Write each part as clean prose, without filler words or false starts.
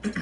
You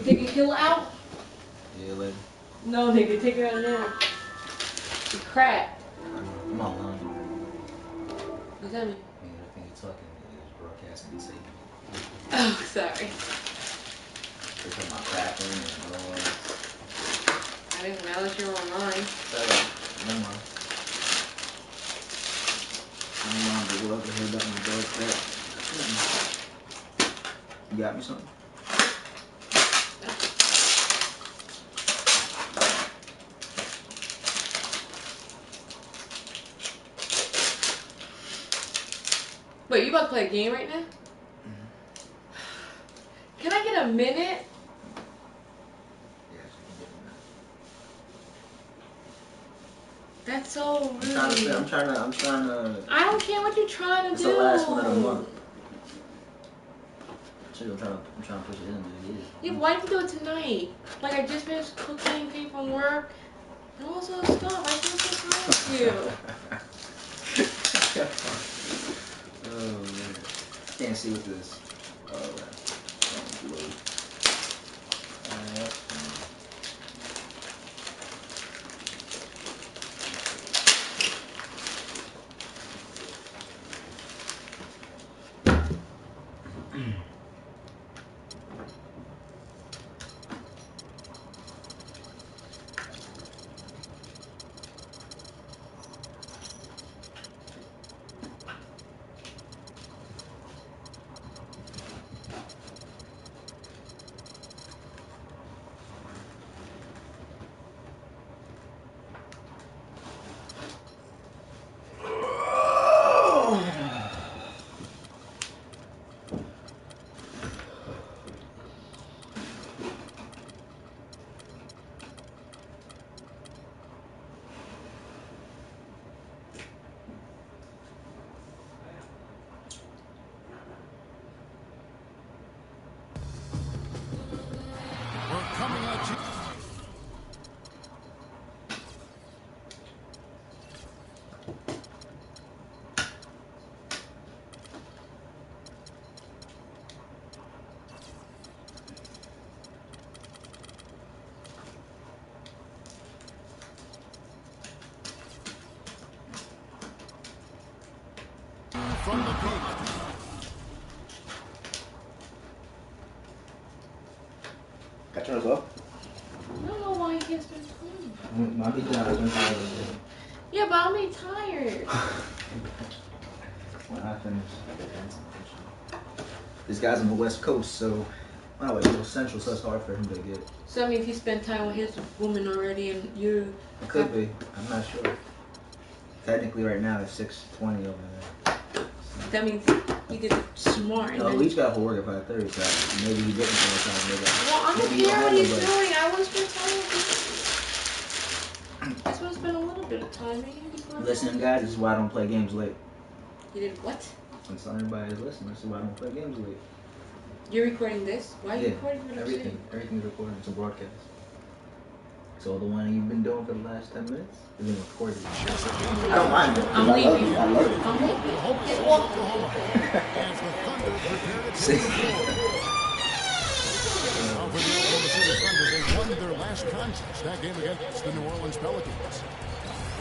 taking Killa out? Yeah, later. No, nigga, take her out now. She cracked. I'm online. What's that mean? I mean, everything you're talking is broadcasting and saving. Oh, sorry. They're talking about cracking and noise. I didn't know that you were online. Never mind. I don't mind the world to hear about my dog crap. You got me something? Wait, you about to play a game right now? Can I get a minute? Yes, you can get a minute. That's so rude. I'm trying to. I don't care what you're trying to It's do. the last one of the month. I'm trying to push it in, dude. Yeah, why did you do it tonight? Like, I just finished cooking, came from work, and all this other stuff. I feel so tired of you. Oh, man. Can't see with this. Oh, blue. Coming at you. From the peak. Got yours up? I don't know why you can't spend time. Might be done. Yeah, but I'll be tired. When I finish. This guy's on the West Coast, so oh, it's a little central, so it's hard for him to get. So, I mean, if he spent time with his woman already and you... It could be. I'm not sure. Technically, right now, it's 6:20 over there. That means he did it smart. No, we each got to work at 5:30, so maybe he didn't spend time. Well, I don't care what he's doing. I want to spend time with him. I just want to spend a little bit of time. Listen, guys, this is why I don't play games late. You did what? Since everybody is listening, this is why I don't play games late. You're recording this? Why are you recording what I'm saying? Everything's recorded. It's a broadcast. So the one you've been doing for the last 10 minutes is being recorded. I don't mind it. I'm leaving. I love it. I'm leaving. See? For the Oklahoma City Thunder, they won their last contest, that game against the New Orleans Pelicans.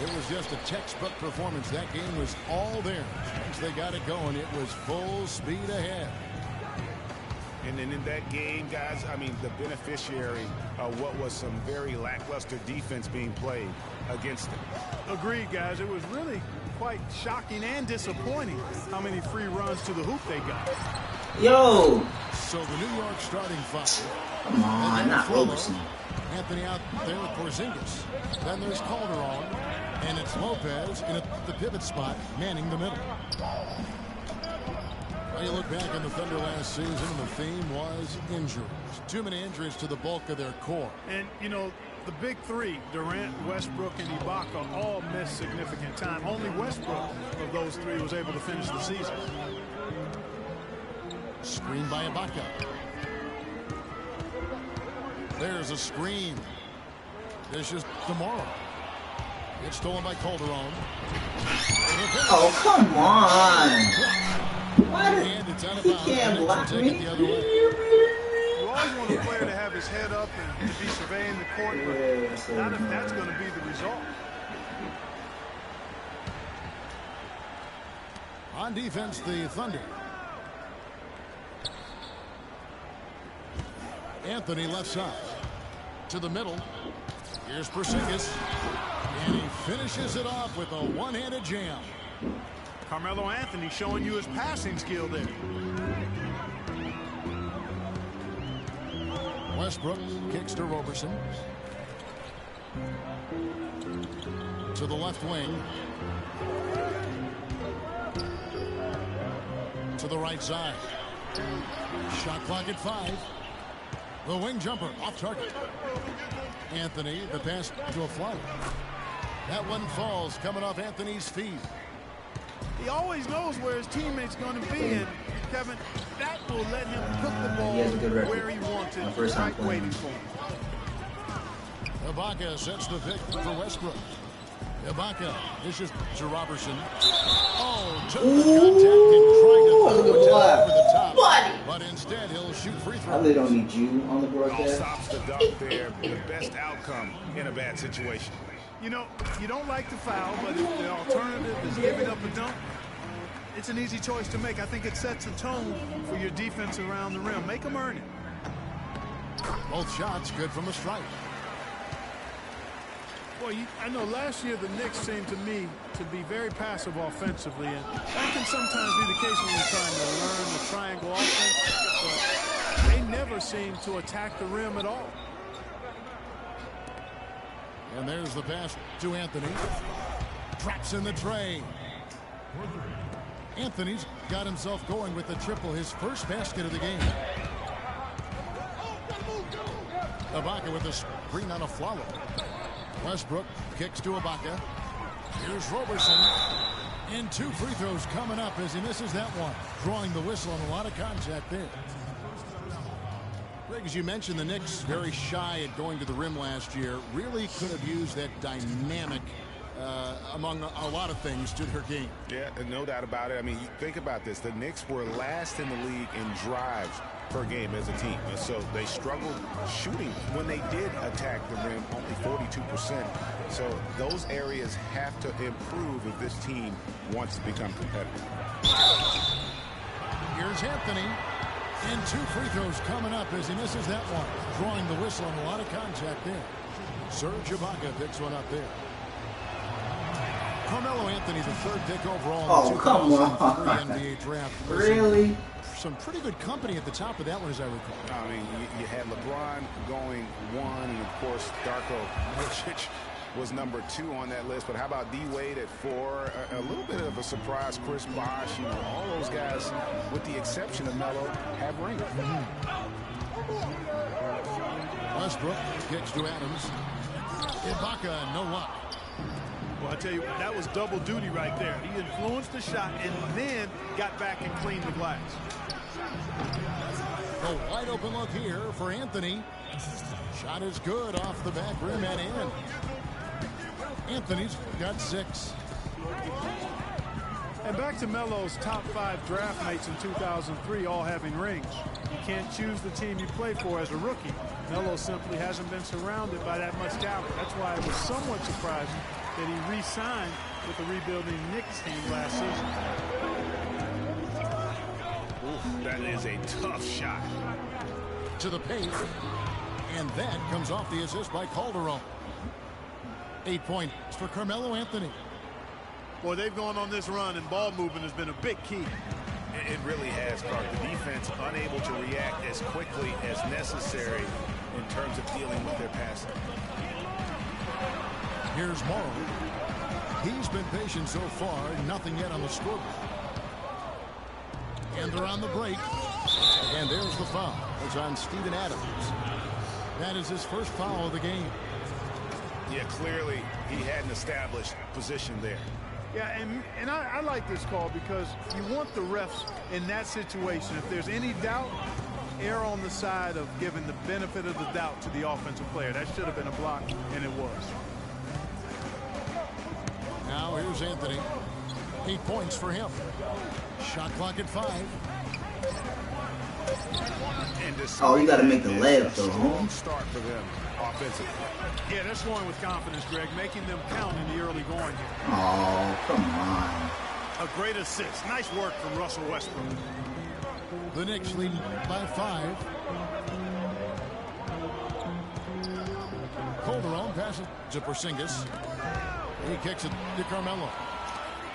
It was just a textbook performance. That game was all there. Once they got it going, it was full speed ahead. And then in that game, guys, I mean, the beneficiary of what was some very lackluster defense being played against them. Agreed, guys. It was really quite shocking and disappointing how many free runs to the hoop they got. Yo! So the New York starting five. Come on, not Roberson. Anthony out there with Porzingis. Then there's Calderon. And it's Lopez in the pivot spot, manning the middle. Well, you look back on the Thunder last season, and the theme was injuries. Too many injuries to the bulk of their core. And, you know, the big three, Durant, Westbrook, and Ibaka, all missed significant time. Only Westbrook of those three was able to finish the season. Screen by Ibaka. There's a screen. This is tomorrow. It's stolen by Calderon. Oh, come on. Why did he can't block me? You always want a player to have his head up and to be surveying the court, but not if that's going to be the result. On defense, the Thunder. Anthony left side. To the middle. Here's Porzingis. And he finishes it off with a one-handed jam. Carmelo Anthony showing you his passing skill there. Westbrook kicks to Roberson. To the left wing. To the right side. Shot clock at 5. The wing jumper off target. Anthony, the pass to a flight. That one falls coming off Anthony's feet. He always knows where his teammate's going to be, and Kevin, that will let him put the ball where he wants it, right waiting for him. Ibaka sets the pick for Westbrook. Ibaka, this is to Robertson. Oh, took the contact and tried to throw it down over the top. But instead, he'll shoot free throws. I really don't need you on the All broadcast. stops the dunk there. The best outcome in a bad situation. You know, you don't like the foul, but if the alternative is giving up a dunk, it's an easy choice to make. I think it sets a tone for your defense around the rim. Make them earn it. Both shots good from the stripe. Well, I know last year the Knicks seemed to me to be very passive offensively, and that can sometimes be the case when you're trying to learn the triangle offense, but they never seem to attack the rim at all. And there's the pass to Anthony. Traps in the tray. Anthony's got himself going with the triple, his first basket of the game. Ibaka with a screen on a follow. Westbrook kicks to Ibaka. Here's Roberson. And 2 free throws coming up as he misses that one. Drawing the whistle on a lot of contact there. Greg, as you mentioned, the Knicks very shy at going to the rim last year. Really could have used that dynamic among a lot of things to their game. Yeah, no doubt about it. I mean, think about this. The Knicks were last in the league in drives per game as a team. And so they struggled shooting. When they did attack the rim, only 42%. So those areas have to improve if this team wants to become competitive. Here's Anthony. And 2 free throws coming up as he misses that one. Drawing the whistle on a lot of contact there. Serge Ibaka picks one up there. Carmelo Anthony, the 3rd pick overall in the 2003 NBA draft. Really? Some pretty good company at the top of that one, as I recall. I mean, you had LeBron going 1, and of course, Darko Milicic was number 2 on that list. But how about D Wade at 4? A little bit of a surprise, Chris Bosh. You know, all those guys, with the exception of Melo, have rings. Westbrook kicks to Adams. Ibaka, no luck. Well, I tell you, that was double duty right there. He influenced the shot and then got back and cleaned the glass. A wide open look here for Anthony. Shot is good off the back rim and in. Anthony's got 6. And back to Melo's top 5 draft mates in 2003, all having rings. You can't choose the team you play for as a rookie. Melo simply hasn't been surrounded by that much talent. That's why it was somewhat surprising that he re-signed with the rebuilding Knicks team last season. Ooh, that is a tough shot. To the paint. And that comes off the assist by Calderon. 8 points for Carmelo Anthony. Boy, they've gone on this run, and ball movement has been a big key. It really has, Clark. The defense unable to react as quickly as necessary in terms of dealing with their passing. Here's Morrow. He's been patient so far. Nothing yet on the scoreboard. And they're on the break. And there's the foul. It's on Steven Adams. That is his first foul of the game. Yeah, clearly he hadn't established position there. Yeah, and I like this call because you want the refs in that situation. If there's any doubt, err on the side of giving the benefit of the doubt to the offensive player. That should have been a block, and it was. Now here's Anthony. 8 points for him. Shot clock at 5. Oh, you got to make the layup, though, huh? Start for them offensively. Yeah, they're scoring with confidence, Greg, making them count in the early going here. Oh, come on. A great assist. Nice work from Russell Westbrook. The Knicks lead by 5. Calderon passes to Porzingis. He kicks it to Carmelo.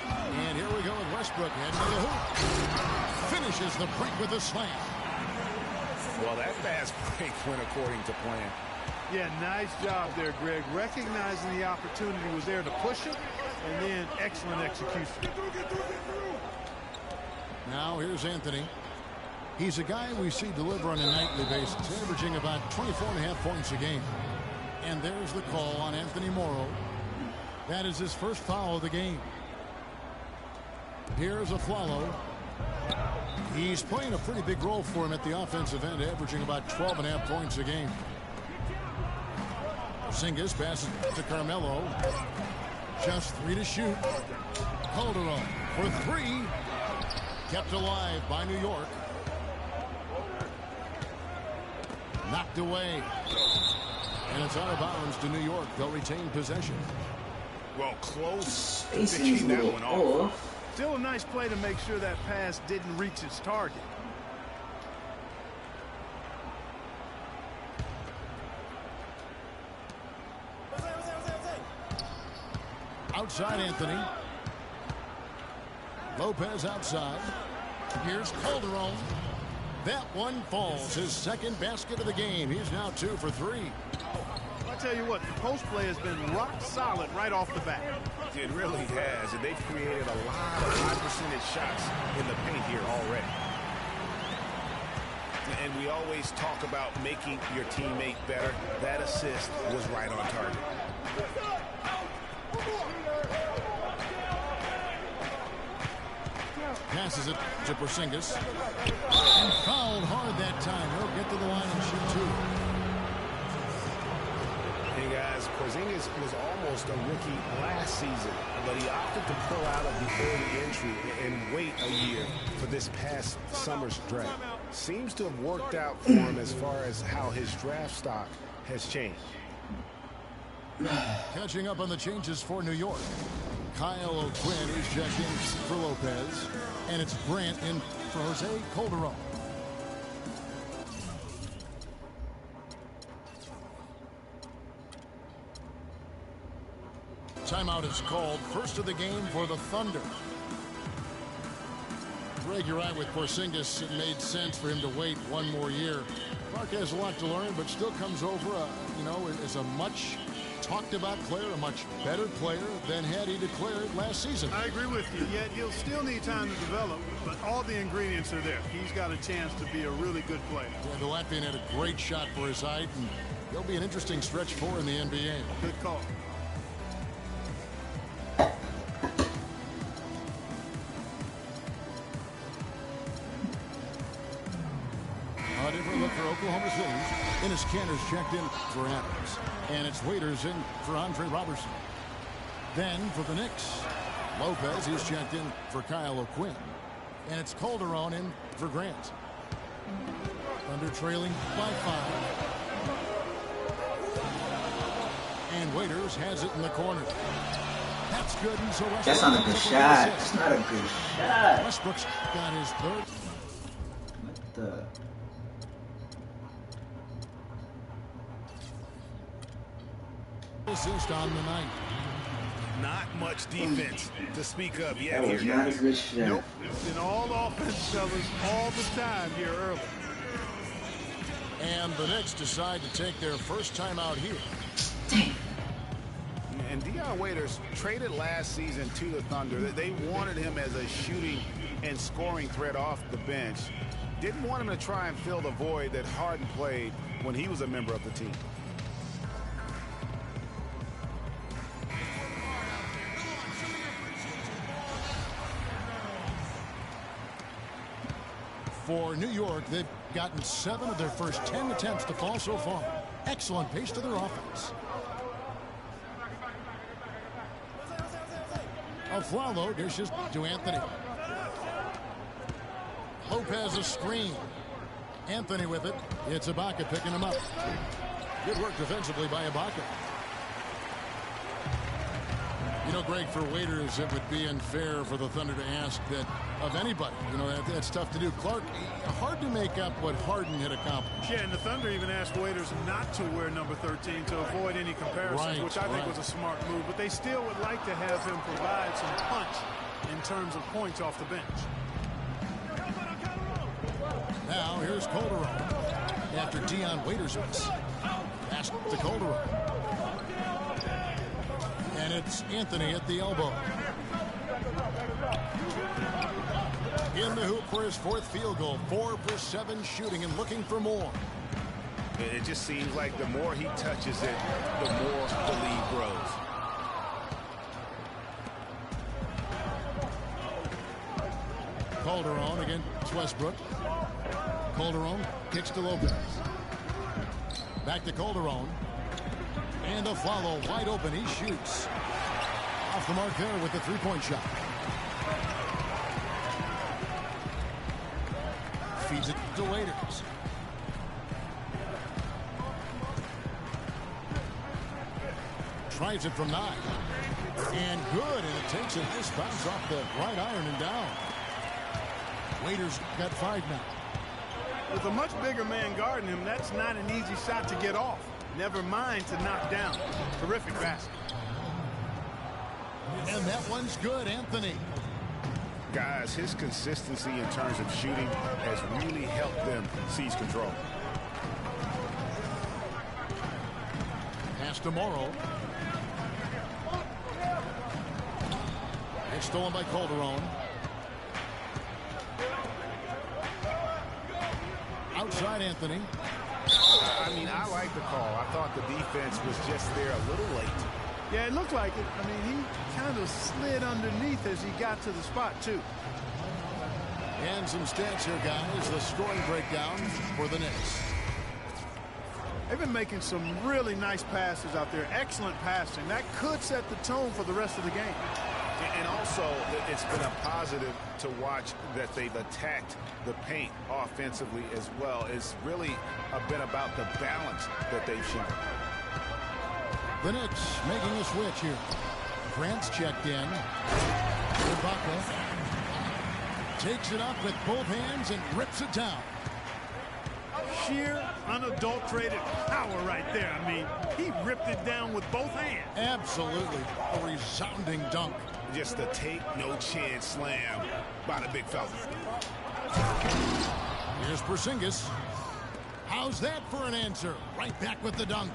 And here we go with Westbrook heading to the hoop. Finishes the break with a slam. Well, that fast break went according to plan. Yeah, nice job there, Greg. Recognizing the opportunity was there to push it, and then excellent execution. Now here's Anthony. He's a guy we see deliver on a nightly basis, averaging about 24.5 points a game. And there's the call on Anthony Morrow. That is his first foul of the game. Here's Aflalo. He's playing a pretty big role for him at the offensive end, averaging about 12.5 points a game. Porzingis passes to Carmelo. Just 3 to shoot. Calderon for 3. Kept alive by New York. Knocked away. And it's out of bounds to New York. They'll retain possession. Well, close to He's a finishing that little one off. off. Still a nice play to make sure that pass didn't reach its target. Outside Anthony. Lopez outside. Here's Calderon. That one falls. His second basket of the game. He's now 2 for 3. I tell you what, the post play has been rock solid right off the bat. It really has, and they've created a lot of high percentage shots in the paint here already. And we always talk about making your teammate better. That assist was right on target. Passes it to Porzingis. And fouled hard that time. He'll get to the line and shoot 2. Hey guys, Porzingis was almost a rookie last season, but he opted to pull out of the early entry and wait a year for this past summer's draft. Seems to have worked out for him as far as how his draft stock has changed. Catching up on the changes for New York. Kyle O'Quinn is checked in for Lopez. And it's Grant in for Jose Calderon. Timeout is called. First of the game for the Thunder. Greg, you're right with Porzingis. It made sense for him to wait one more year. Clark has a lot to learn, but still comes over, as a much talked about player, a much better player than had he declared last season. I agree with you, yet he'll still need time to develop, but all the ingredients are there. He's got a chance to be a really good player. Yeah, the Latvian had a great shot for his height, and he'll be an interesting stretch for in the NBA. Good call. A different look for Oklahoma City. Ennis Cantor's checked in for Adams. And it's Waiters in for Andre Robertson. Then for the Knicks, Lopez is checked in for Kyle O'Quinn. And it's Calderon in for Grant. Thunder trailing by 5. And Waiters has it in the corner. That's good. And so That's not a good shot. That's not a good shot. Westbrook's got his third. What the? Assist on the night. Not much defense to speak of yet That was here, not a guys. good shot. Nope. And all offense, fellas, all the time here early. And the Knicks decide to take their first time out here. And Dion Waiters traded last season to the Thunder. They wanted him as a shooting and scoring threat off the bench. Didn't want him to try and fill the void that Harden played when he was a member of the team. For New York, they've gotten 7 of their first 10 attempts to fall so far. Excellent pace to their offense. Aflalo dishes to Anthony. Lopez a screen. Anthony with it. It's Ibaka picking him up. Good work defensively by Ibaka. You know, Greg, for Waiters, it would be unfair for the Thunder to ask that of anybody. You know, that's tough to do. Clark, hard to make up what Harden had accomplished. Yeah, and the Thunder even asked Waiters not to wear number 13 to avoid any comparisons, Right, which I think was a smart move. But they still would like to have him provide some punch in terms of points off the bench. Now, here's Calderon. After Dion Waiters miss. Pass to Calderon. And it's Anthony at the elbow. In the hoop for his 4th field goal. 4 for 7 shooting and looking for more. It just seems like the more he touches it, the more the lead grows. Calderon against Westbrook. Calderon kicks to Lopez. Back to Calderon. And a follow wide open. He shoots. Off the mark there with the three-point shot. Feeds it to Waiters. Tries it from 9. And good. And it takes a nice bounce off the right iron and down. Waiters got 5 now. With a much bigger man guarding him, that's not an easy shot to get off. Never mind to knock down. Terrific basket. And that one's good, Anthony. Guys, his consistency in terms of shooting has really helped them seize control. Pass to Morrow. It's stolen by Calderon. Outside Anthony. I mean, I like the call. I thought the defense was just there a little late. Yeah, it looked like it. I mean, he kind of slid underneath as he got to the spot, too. And some stats here, guys. The scoring breakdown for the Knicks. They've been making some really nice passes out there. Excellent passing. That could set the tone for the rest of the game. And also, it's been a positive to watch that they've attacked the paint offensively as well. It's really been about the balance that they've shown. The Knicks making a switch here. Grant's checked in. Ibaka takes it up with both hands and rips it down. Sheer, unadulterated power right there. I mean, he ripped it down with both hands. Absolutely. A resounding dunk. Just a take-no-chance slam by the big fella. Here's Porzingis. How's that for an answer? Right back with the dunk.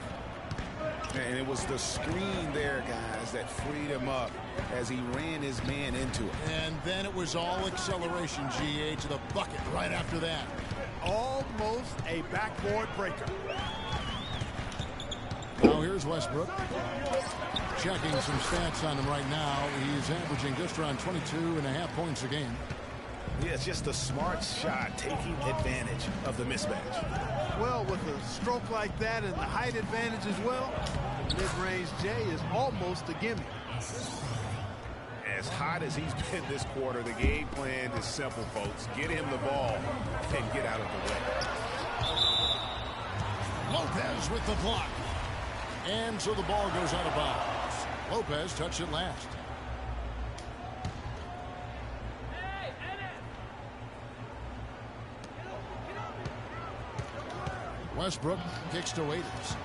And it was the screen there, guys, that freed him up as he ran his man into it. And then it was all acceleration, GA, to the bucket right after that. Almost a backboard breaker. Now here's Westbrook. Checking some stats on him right now. He's averaging just around 22.5 points a game. Yeah, it's just a smart shot, taking advantage of the mismatch. Well, with a stroke like that and the height advantage as well, the mid-range J is almost a gimme. As hot as he's been this quarter, the game plan is simple, folks. Get him the ball and get out of the way. Lopez with the block. And so the ball goes out of bounds. Lopez touched it last. Westbrook kicks to Waiters.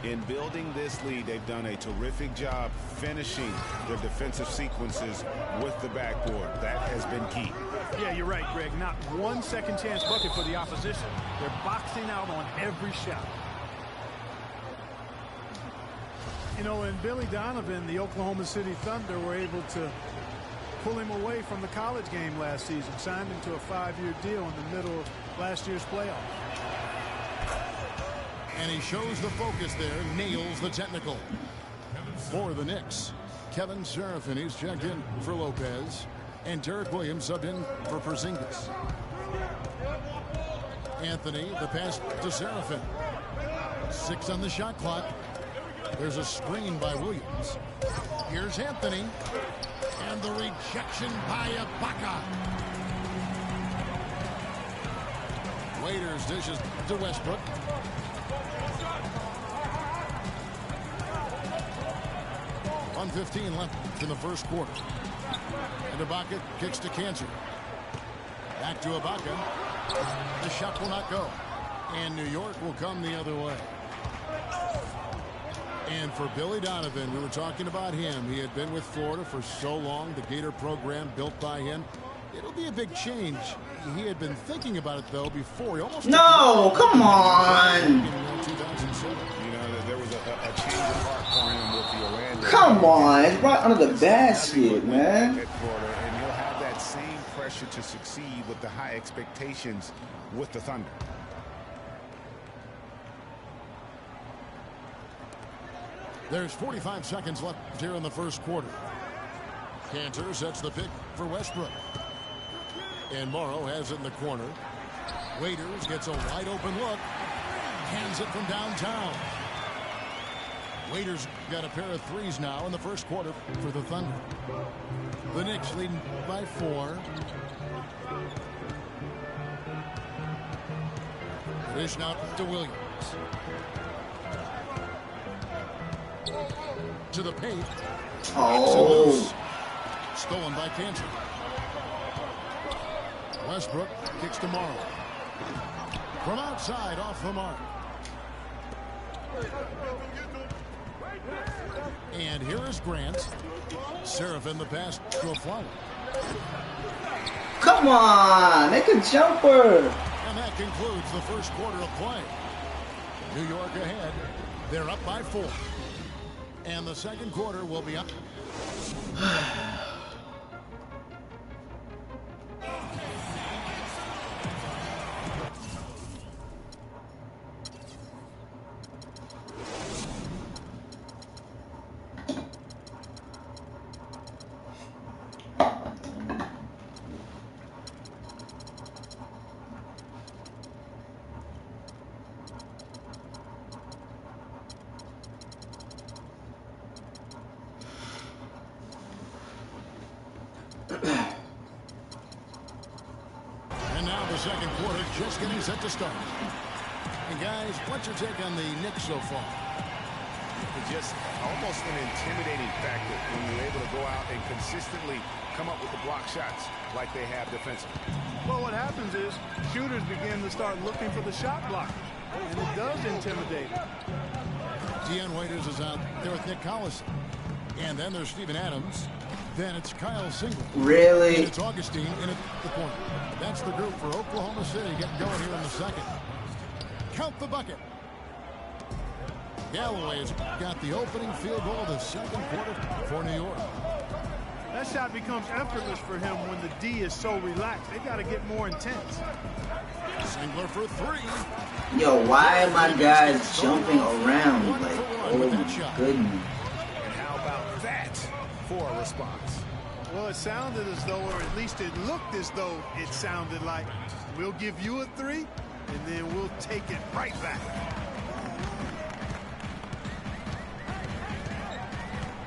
In building this lead, they've done a terrific job finishing their defensive sequences with the backboard. That has been key. Yeah, you're right, Greg. Not one second chance bucket for the opposition. They're boxing out on every shot. You know, and Billy Donovan, the Oklahoma City Thunder, were able to pull him away from the college game last season, signed him to a 5-year deal in the middle of last year's playoffs. And he shows the focus there, nails the technical. For the Knicks, Kevin Seraphin, he's checked in for Lopez. And Derek Williams subbed in for Porzingis. Anthony, the pass to Seraphin. 6 on the shot clock. There's a screen by Williams. Here's Anthony. And the rejection by Ibaka. Waiters dishes to Westbrook. .1:15 left in the first quarter. And Ibaka kicks to Cancer. Back to Ibaka. The shot will not go. And New York will come the other way. And for Billy Donovan, we were talking about him. He had been with Florida for so long, the Gator program built by him. It'll be a big change. He had been thinking about it, though, before. He almost No, come on. In 2007. You know, there was a change of heart for him with the Orlando. Come on. It's right under the basket, man. At Florida, and he'll have that same pressure to succeed with the high expectations with the Thunder. There's 45 seconds left here in the first quarter. Cantor sets the pick for Westbrook. And Morrow has it in the corner. Waiters gets a wide open look. Hands it from downtown. Waiters got a pair of threes now in the first quarter for the Thunder. The Knicks leading by 4. Dish now to Williams. To the paint. Oh. Stolen by Cantor. Westbrook kicks to Morrow. From outside, off the mark. And here is Grant. Seraphin the pass to a Flower. Come on, make a jumper. And that concludes the first quarter of play. New York ahead. They're up by 4. And the second quarter will be up. And now the second quarter just getting set to start. And guys, what's your take on the Knicks so far? It's just almost an intimidating factor when you're able to go out and consistently come up with the block shots like they have defensively. Well, what happens is shooters begin to start looking for the shot block, and it does intimidate them. Dion Waiters is out there with Nick Collison. And then there's Steven Adams. Then it's Kyle Singleton. Really? And it's Augustine in at the point. That's the group for Oklahoma City getting going here in the second. Count the bucket. Galloway has got the opening field goal of the second quarter for New York. That shot becomes effortless for him when the D is so relaxed. They got to get more intense. Singler for 3. Yo, why are my guys jumping around? Like, oh my goodness. And how about that for a response? Well, it sounded as though, or at least it looked as though it sounded like, we'll give you a 3, and then we'll take it right back.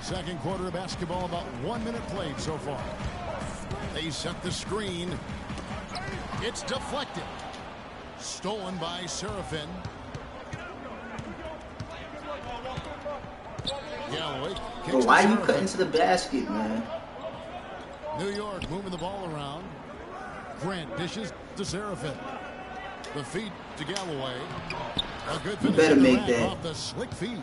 Second quarter of basketball, about 1 minute played so far. They set the screen. It's deflected. Stolen by Seraphin. Galloway kicks But why to you Seraphin. cutting to the basket, man? New York moving the ball around. Grant dishes to Seraphin. The feed to Galloway. A good finish better to make Durant that. off the slick feed.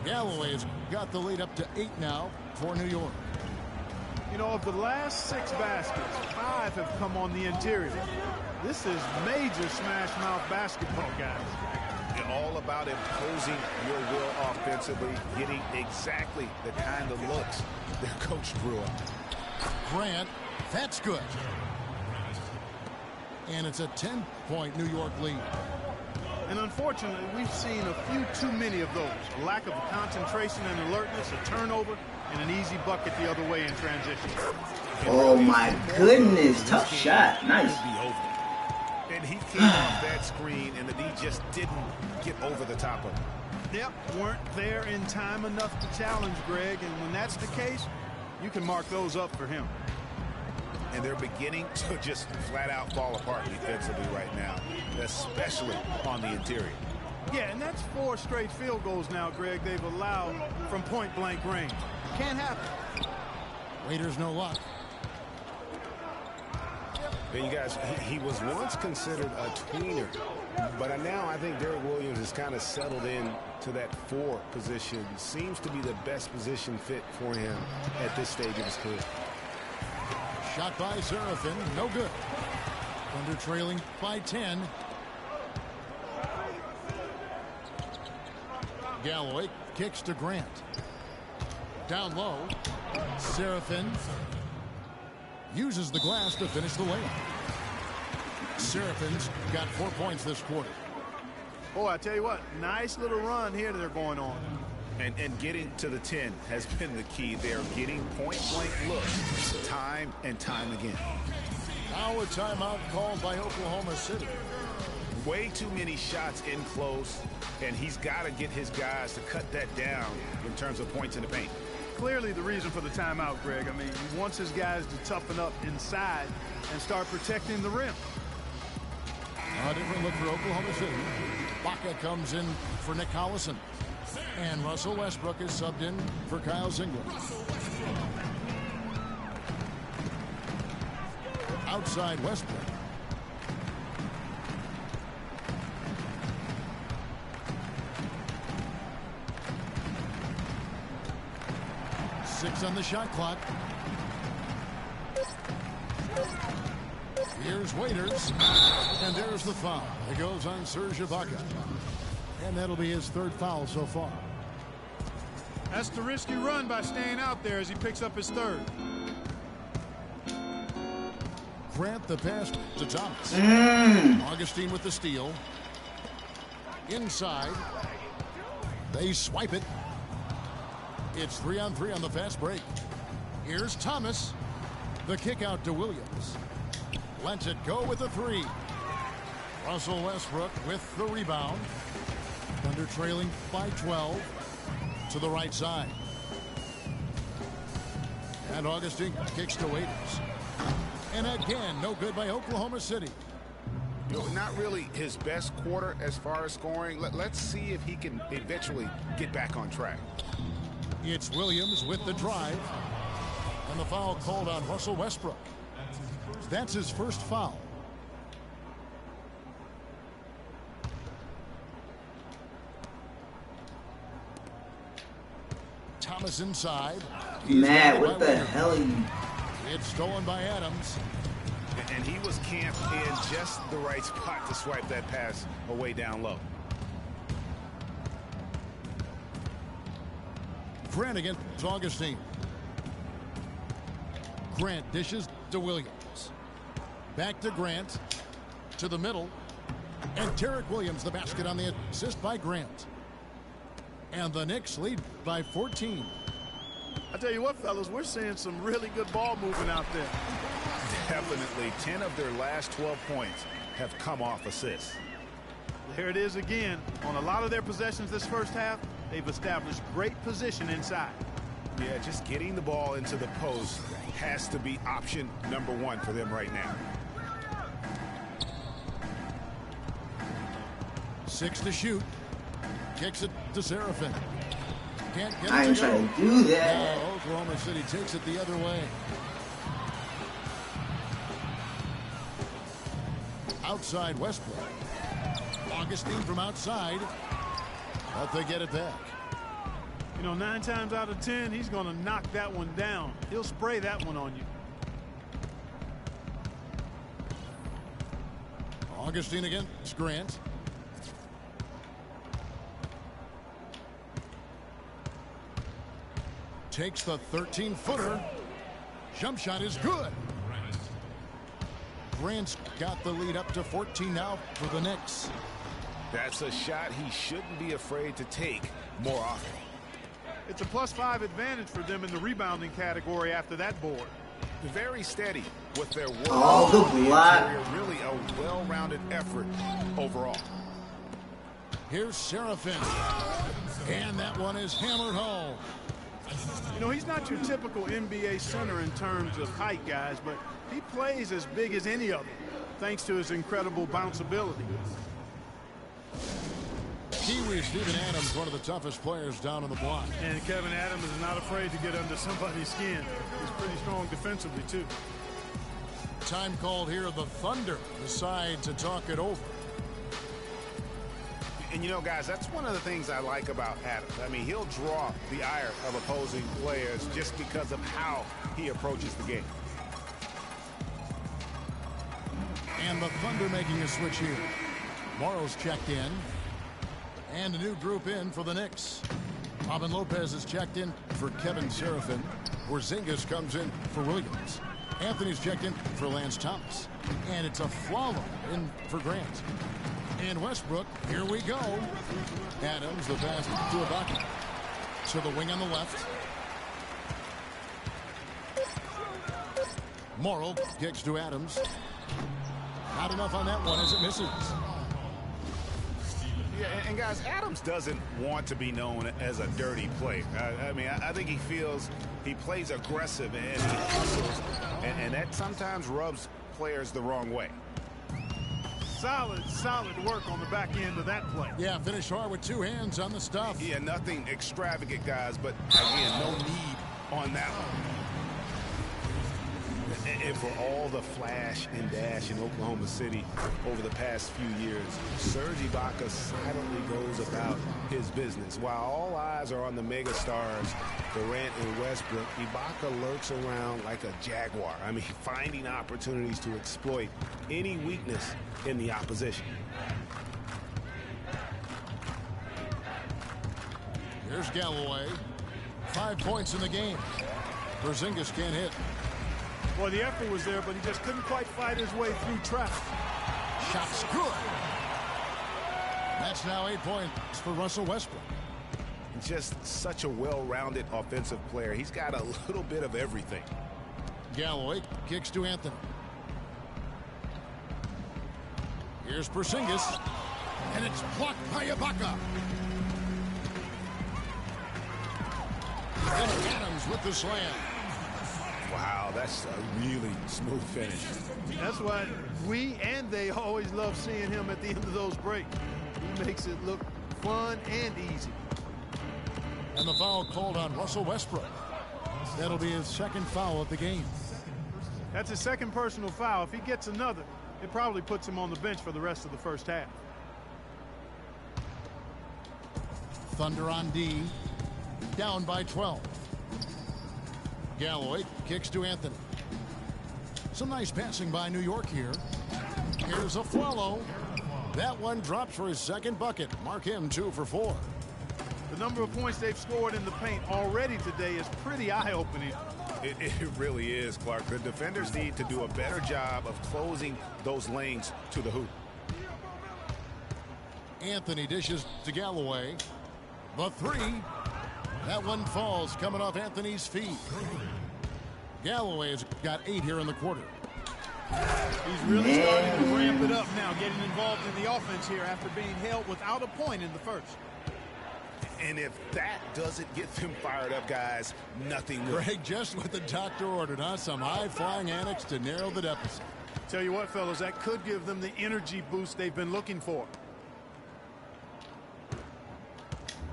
Galloway's got the lead up to 8 now for New York. You know, of the last 6 baskets, 5 have come on the interior. This is major smash mouth basketball, guys. You're all about imposing your will offensively, getting exactly the kind of looks their coach drew up. Grant, that's good. And it's a 10-point New York lead. And unfortunately, we've seen a few too many of those. A lack of concentration and alertness, a turnover, and an easy bucket the other way in transition. Oh my goodness, tough shot. Nice. And he came off that screen, and the D just didn't get over the top of him. Yep, weren't there in time enough to challenge Greg, and when that's the case, you can mark those up for him. And they're beginning to just flat out fall apart defensively right now, especially on the interior. Yeah, and that's 4 straight field goals now, Greg, they've allowed from point-blank range. Can't happen. Waiters no luck. And you guys, he was once considered a tweener, but now I think Derrick Williams has kind of settled in to that 4 position. Seems to be the best position fit for him at this stage of his career. Shot by Seraphin, no good. Thunder trailing by 10. Galloway kicks to Grant. Down low. Seraphin uses the glass to finish the layup. Seraphin's got 4 points this quarter. Boy, I tell you what, nice little run here that they're going on. And getting to the 10 has been the key. They're getting point-blank looks time and time again. Now a timeout called by Oklahoma City. Way too many shots in close, and he's got to get his guys to cut that down in terms of points in the paint. Clearly the reason for the timeout, Greg. I mean, he wants his guys to toughen up inside and start protecting the rim. A different look for Oklahoma City. Baca comes in for Nick Collison. And Russell Westbrook is subbed in for Kyle Zingler. Outside Westbrook. Six on the shot clock. Here's Waiters. And there's the foul. It goes on Serge Ibaka. And that'll be his third foul so far. That's the risky run by staying out there as he picks up his third. Grant the pass to Thomas. Augustine with the steal. Inside. They swipe it. It's 3-on-3 on the fast break. Here's Thomas. The kick out to Williams. Lets it go with the three. Russell Westbrook with the rebound. Thunder trailing by 12 to the right side. And Augustine kicks to Waiters. And again, no good by Oklahoma City. You know, not really his best quarter as far as scoring. Let's see if he can eventually get back on track. It's Williams with the drive. And the foul called on Russell Westbrook. That's his first foul. Thomas inside. Matt, what the hell are you? It's stolen by Adams. And he was camped in just the right spot to swipe that pass away down low. Grant against Augustine. Grant dishes to Williams. Back to Grant. To the middle. And Tarek Williams, the basket on the assist by Grant. And the Knicks lead by 14. I tell you what, fellas, we're seeing some really good ball moving out there. Definitely 10 of their last 12 points have come off assists. There it is again. On a lot of their possessions this first half, they've established great position inside. Yeah, just getting the ball into the post has to be option number one for them right now. 6 to shoot. Kicks it to Serafin. Can't get it I ain't trying to do that. No, Oklahoma City takes it the other way. Outside Westbrook. Augustine from outside. But they get it back. You know, 9 times out of 10, he's going to knock that one down. He'll spray that one on you. Augustine against Grant. Takes the 13-footer. Jump shot is good. Grant's got the lead up to 14 now for the Knicks. That's a shot he shouldn't be afraid to take more often. It's a +5 advantage for them in the rebounding category after that board. Very steady with their work. Oh, the block. Really a well-rounded effort overall. Here's Serafin. And that one is hammered home. You know, he's not your typical NBA center in terms of height, guys, but he plays as big as any of them, thanks to his incredible bounceability. Kiwi Steven Adams, one of the toughest players down on the block. And Kevin Adams is not afraid to get under somebody's skin. He's pretty strong defensively, too. Time called here. The Thunder decide to talk it over. And, you know, guys, that's one of the things I like about Adams. I mean, he'll draw the ire of opposing players just because of how he approaches the game. And the Thunder making a switch here. Morrow's checked in. And a new group in for the Knicks. Robin Lopez is checked in for Kevin Serafin. Porzingis comes in for Williams. Anthony's checked in for Lance Thomas. And it's a Flalo in for Grant. And Westbrook, here we go. Adams, the pass to Ibaka. To the wing on the left. Morrow kicks to Adams. Not enough on that one as it misses. Yeah, and guys, Adams doesn't want to be known as a dirty player. I mean, I think he feels he plays aggressive and he hustles, and that sometimes rubs players the wrong way. Solid work on the back end of that play. Yeah, finish hard with two hands on the stuff. Yeah, nothing extravagant, guys, but again, no need on that one. And for all the flash and dash in Oklahoma City over the past few years, Serge Ibaka silently goes about his business. While all eyes are on the megastars, Durant and Westbrook, Ibaka lurks around like a jaguar. I mean, finding opportunities to exploit any weakness in the opposition. Here's Galloway. 5 points in the game. Porzingis can't hit. Well, the effort was there, but he just couldn't quite fight his way through traffic. Shot's good. That's now 8 points for Russell Westbrook. Just such a well-rounded offensive player. He's got a little bit of everything. Galloway kicks to Anthony. Here's Porzingis. And it's blocked by Ibaka. And Adams with the slam. Wow, that's a really smooth finish. That's why we and they always love seeing him at the end of those breaks. He makes it look fun and easy. And the foul called on Russell Westbrook. That'll be his second foul of the game. That's his second personal foul. If he gets another, it probably puts him on the bench for the rest of the first half. Thunder on D. Down by 12. Galloway kicks to Anthony. Some nice passing by New York here. Here's a Afflalo. That one drops for his second bucket. Mark him 2 for 4. The number of points they've scored in the paint already today is pretty eye-opening. It really is, Clark. The defenders need to do a better job of closing those lanes to the hoop. Anthony dishes to Galloway. The 3. That one falls coming off Anthony's feet. Galloway has got 8 here in the quarter. He's really starting to ramp it up now, getting involved in the offense here after being held without a point in the first. And if that doesn't get them fired up, guys, nothing will. Greg, just what the doctor ordered, huh? Some high-flying annex to narrow the deficit. Tell you what, fellas, that could give them the energy boost they've been looking for.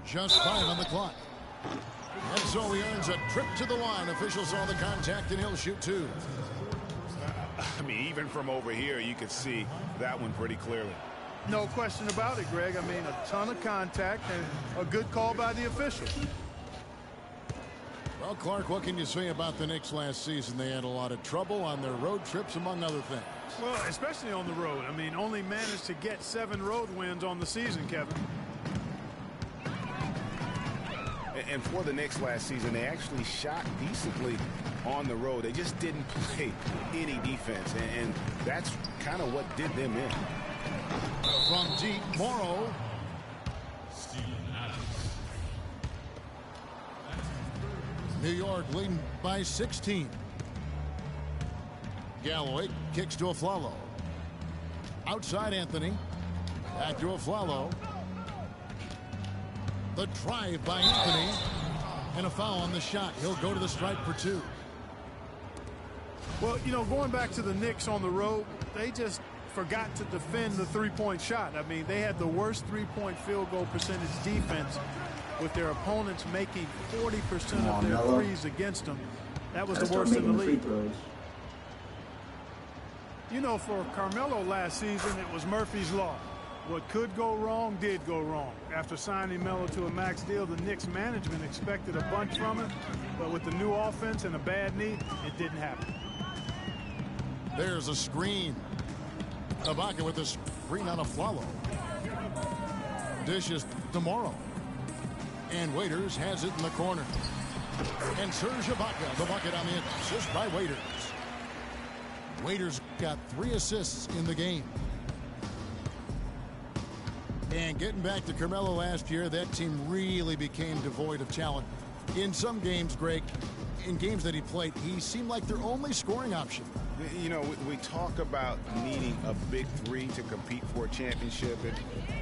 Just 5 on the clock. And so he earns a trip to the line. Officials saw the contact, and he'll shoot 2. I mean, even from over here, you could see that one pretty clearly. No question about it, Greg. I mean, a ton of contact and a good call by the official. Well, Clark, what can you say about the Knicks last season? They had a lot of trouble on their road trips, among other things. Well, especially on the road. I mean, only managed to get 7 road wins on the season, Kevin. And for the Knicks last season, they actually shot decently on the road. They just didn't play any defense, and that's kind of what did them in. From deep, Morrow. New York leading by 16. Galloway kicks to Afflalo. Outside Anthony. Back to Afflalo. The drive by Anthony. And a foul on the shot. He'll go to the stripe for 2. Well, you know, going back to the Knicks on the road, they just forgot to defend the three-point shot. I mean, they had the worst three-point field goal percentage defense with their opponents making 40% of their threes against them. That was the worst in the league. You know, for Carmelo last season, it was Murphy's Law. What could go wrong did go wrong. After signing Melo to a max deal, the Knicks management expected a bunch from him, but with the new offense and a bad knee, it didn't happen. There's a screen. Ibaka with a screen on Afflalo. Dishes to Morrow. And Waiters has it in the corner. And Serge Ibaka, the bucket on the assist by Waiters. Waiters got 3 assists in the game. And getting back to Carmelo last year, that team really became devoid of talent. In some games, Greg, in games that he played, he seemed like their only scoring option. You know, we talk about needing a big three to compete for a championship,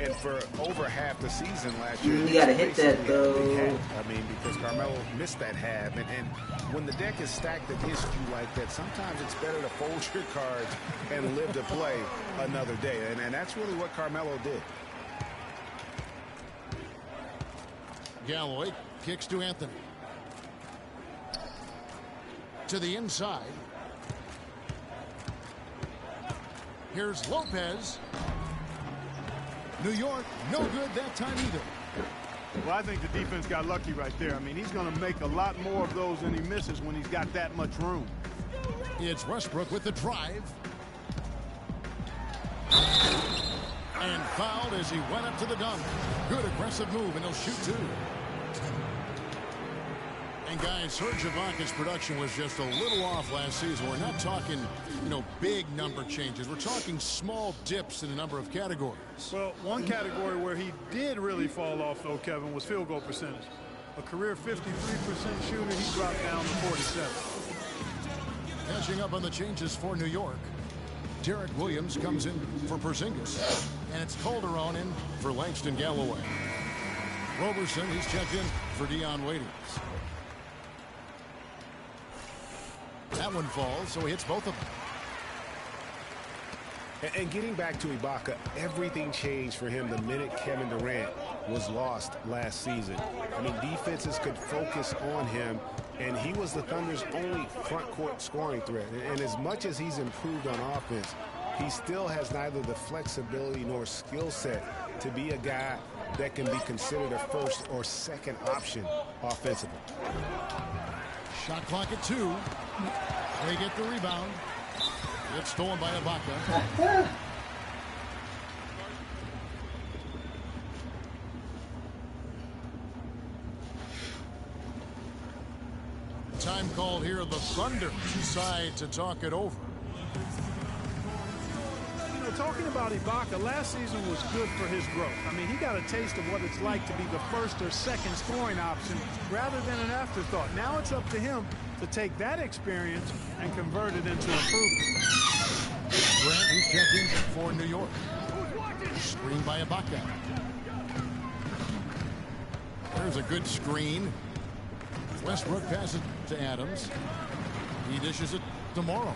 and for over half the season last year, You gotta hit that though. I mean, because Carmelo missed that half, and when the deck is stacked against you like that, sometimes it's better to fold your cards and live to play another day, and that's really what Carmelo did. Galloway kicks to Anthony. To the inside. Here's Lopez. New York, no good that time either. Well, I think the defense got lucky right there. I mean, he's going to make a lot more of those than he misses when he's got that much room. It's Westbrook with the drive. And fouled as he went up to the dunk. Good aggressive move, and he'll shoot two. And guys, Serge Ibaka's production was just a little off last season. We're not talking, big number changes. We're talking small dips in a number of categories. Well, one category where he did really fall off, though, Kevin, was field goal percentage. A career 53% shooter, he dropped down to 47. Catching up on the changes for New York. Derek Williams comes in for Porzingis. And it's Calderon in for Langston Galloway. Roberson, he's checked in for Dion Waiters. That one falls, so he hits both of them. And getting back to Ibaka, everything changed for him the minute Kevin Durant was lost last season. I mean, defenses could focus on him, and he was the Thunder's only front court scoring threat. And as much as he's improved on offense, he still has neither the flexibility nor skill set to be a guy that can be considered a first or second option offensively. Shot clock at 2. They get the rebound. It's stolen by Ibaka. Time called here. The Thunder decide to talk it over. Talking about Ibaka, last season was good for his growth. I mean, he got a taste of what it's like to be the first or second scoring option rather than an afterthought. Now it's up to him to take that experience and convert it into improvement. Grant, who's checked in for New York. Screen by Ibaka. There's a good screen. Westbrook passes to Adams. He dishes it to Morrow.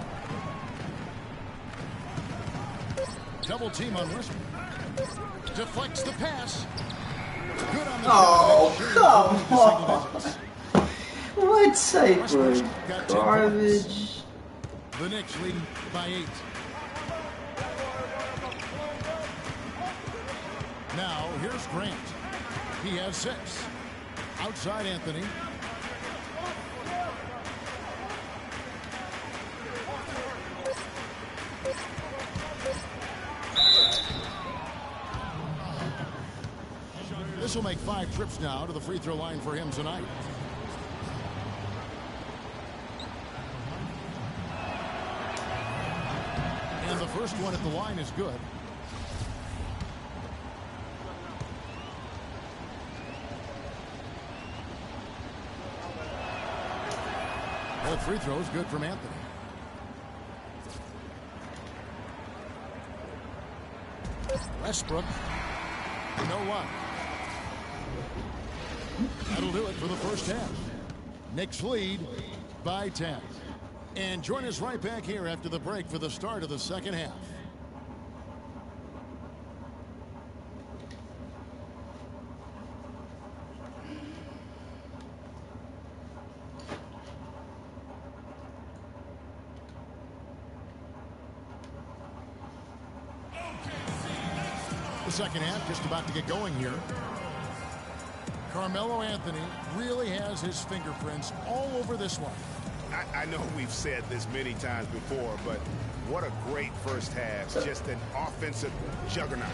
Double team on Westbrook. Deflects the pass. Good on the come on. What type of garbage? The Knicks leading by 8. Now here's Grant. He has 6. Outside Anthony. This will make 5 trips now to the free throw line for him tonight. And the first one at the line is good. Both free throws good from Anthony. Westbrook. No luck. That'll do it for the first half. Knicks lead by 10. And join us right back here after the break for the start of the second half. The second half just about to get going here. Carmelo Anthony really has his fingerprints all over this one. I know we've said this many times before, but what a great first half. Just an offensive juggernaut.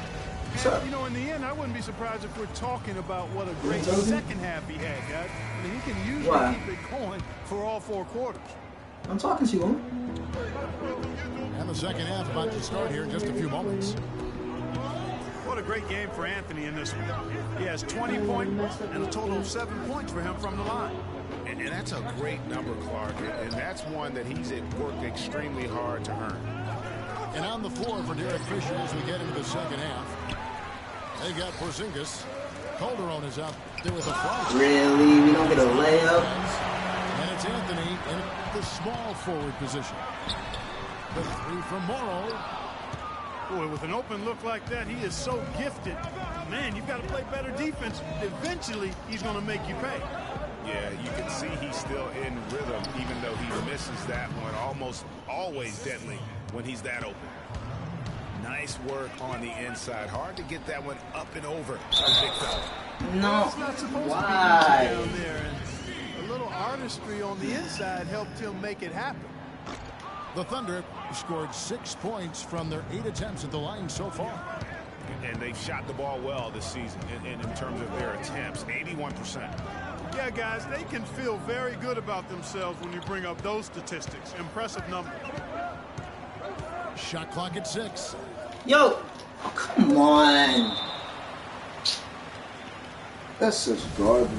And, in the end, I wouldn't be surprised if we're talking about what a great second half he had, guys. I mean, he can usually keep it going for all 4 quarters. I'm talking to you. And the second half about to start here in just a few moments. What a great game for Anthony in this one. He has 20 points and a total of 7 points for him from the line. And that's a great number, Clark. And that's one that he's worked extremely hard to earn. And on the floor for Derek Fisher as we get into the second half. They've got Porzingis. Calderon is out there with a flash. Really? We don't get a layup? And it's Anthony in the small forward position. The three from Morrow. Boy, with an open look like that, he is so gifted. Man, you've got to play better defense. Eventually, he's going to make you pay. Yeah, you can see he's still in rhythm, even though he misses that one. Almost always deadly when he's that open. Nice work on the inside. Hard to get that one up and over. No. It's not supposed Why? to be down there. And a little artistry on the inside helped him make it happen. The Thunder scored 6 points from their 8 attempts at the line so far. And they've shot the ball well this season in terms of their attempts, 81%. Yeah, guys, they can feel very good about themselves when you bring up those statistics. Impressive numbers. Shot clock at 6. Yo, come on. That's such garbage.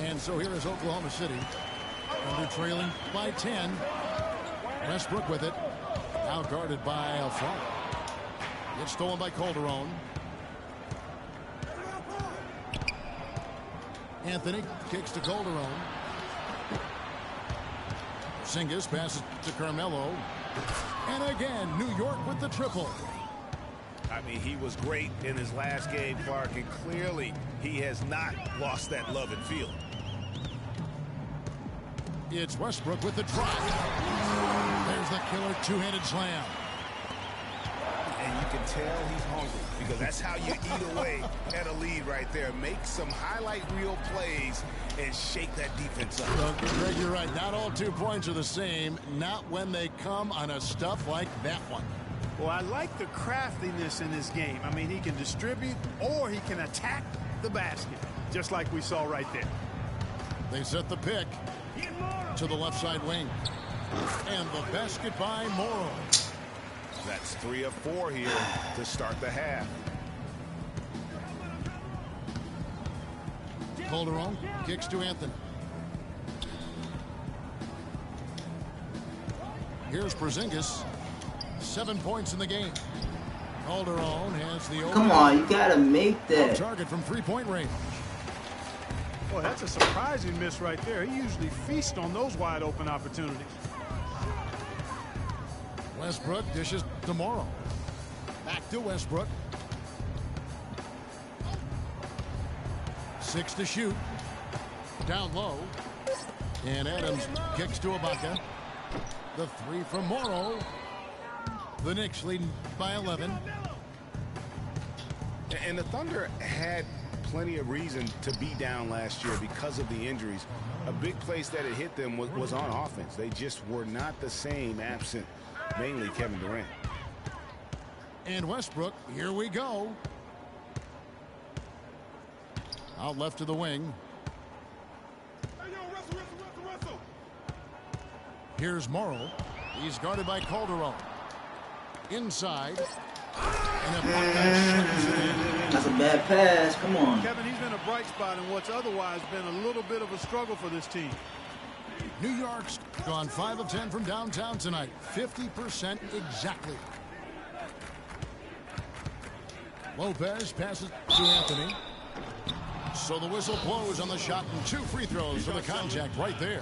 And so here is Oklahoma City. Under trailing by 10. Westbrook with it. Now guarded by Alfaro. It's stolen by Calderon. Anthony kicks to Calderon. Porzingis passes to Carmelo. And again, New York with the triple. I mean, he was great in his last game, Clark, and clearly he has not lost that love and feel. It's Westbrook with the drive. There's the killer two-handed slam. And you can tell he's hungry because that's how you eat away at a lead right there. Make some highlight reel plays and shake that defense up. Well, Greg, you're right. Not all 2 points are the same. Not when they come on a stuff like that one. Well, I like the craftiness in this game. I mean, he can distribute or he can attack the basket, just like we saw right there. They set the pick to the left side wing. And the basket by Morrow. That's 3 of 4 here to start the half. Calderon kicks to Anthony. Here's Porzingis. 7 points in the game. Calderon has the Come on, you gotta make that. target from 3-point range. Boy, that's a surprising miss right there. He usually feasts on those wide open opportunities. Westbrook dishes to Morrow. Back to Westbrook. 6 to shoot. Down low. And Adams kicks to Ibaka. The 3 from Morrow. The Knicks leading by 11. And the Thunder had plenty of reason to be down last year because of the injuries. A big place that it hit them was on offense. They just were not the same absent mainly Kevin Durant. And Westbrook, here we go. Out left to the wing. Here's Morrow. He's guarded by Calderon. Inside. And That's a bad pass. Come on. Kevin, he's been a bright spot in what's otherwise been a little bit of a struggle for this team. New York's gone 5 of 10 from downtown tonight. 50% exactly. Lopez passes to Anthony. So the whistle blows on the shot and 2 free throws for the contact right there.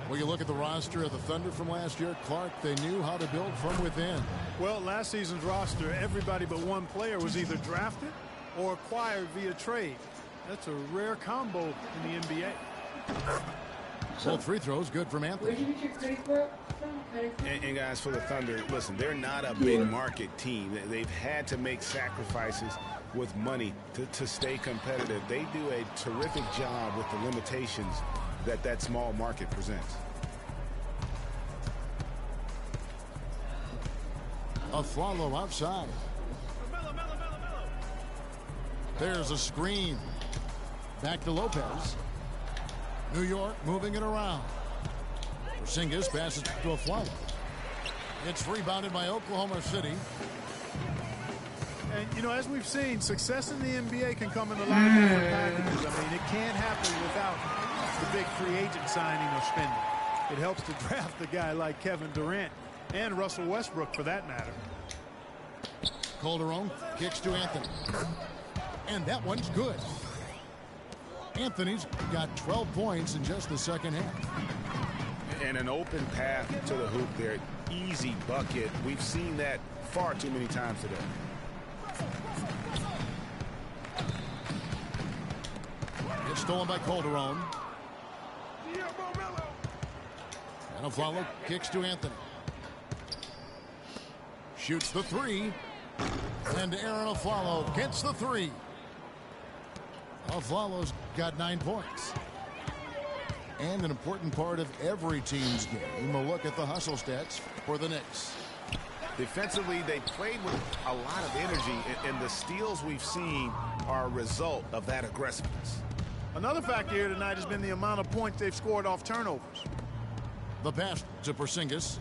Well, you look at the roster of the Thunder from last year, Clark, they knew how to build from within. Well, last season's roster, everybody but one player was either drafted or acquired via trade. That's a rare combo in the NBA. Both free throws good from Anthony. Where'd you get your credit card from? And guys, for the Thunder, listen, they're not a big market team. They've had to make sacrifices with money to stay competitive. They do a terrific job with the limitations that small market presents. A follow outside. There's a screen. Back to Lopez. New York moving it around. Porzingis passes to Afflalo. It's rebounded by Oklahoma City. And, you know, as we've seen, success in the NBA can come in a lot of different packages. I mean, it can't happen without the big free agent signing or spending. It helps to draft a guy like Kevin Durant and Russell Westbrook, for that matter. Calderon kicks to Anthony. And that one's good. Anthony's got 12 points in just the second half. And an open path to the hoop there. Easy bucket. We've seen that far too many times today. It's stolen by Calderon. And Afflalo kicks to Anthony. Shoots the three. And Aaron Afflalo gets the three. Afflalo's got 9 points. And an important part of every team's game. We'll look at the hustle stats for the Knicks. Defensively, they played with a lot of energy, and the steals we've seen are a result of that aggressiveness. Another factor here tonight has been the amount of points they've scored off turnovers. The pass to Porzingis.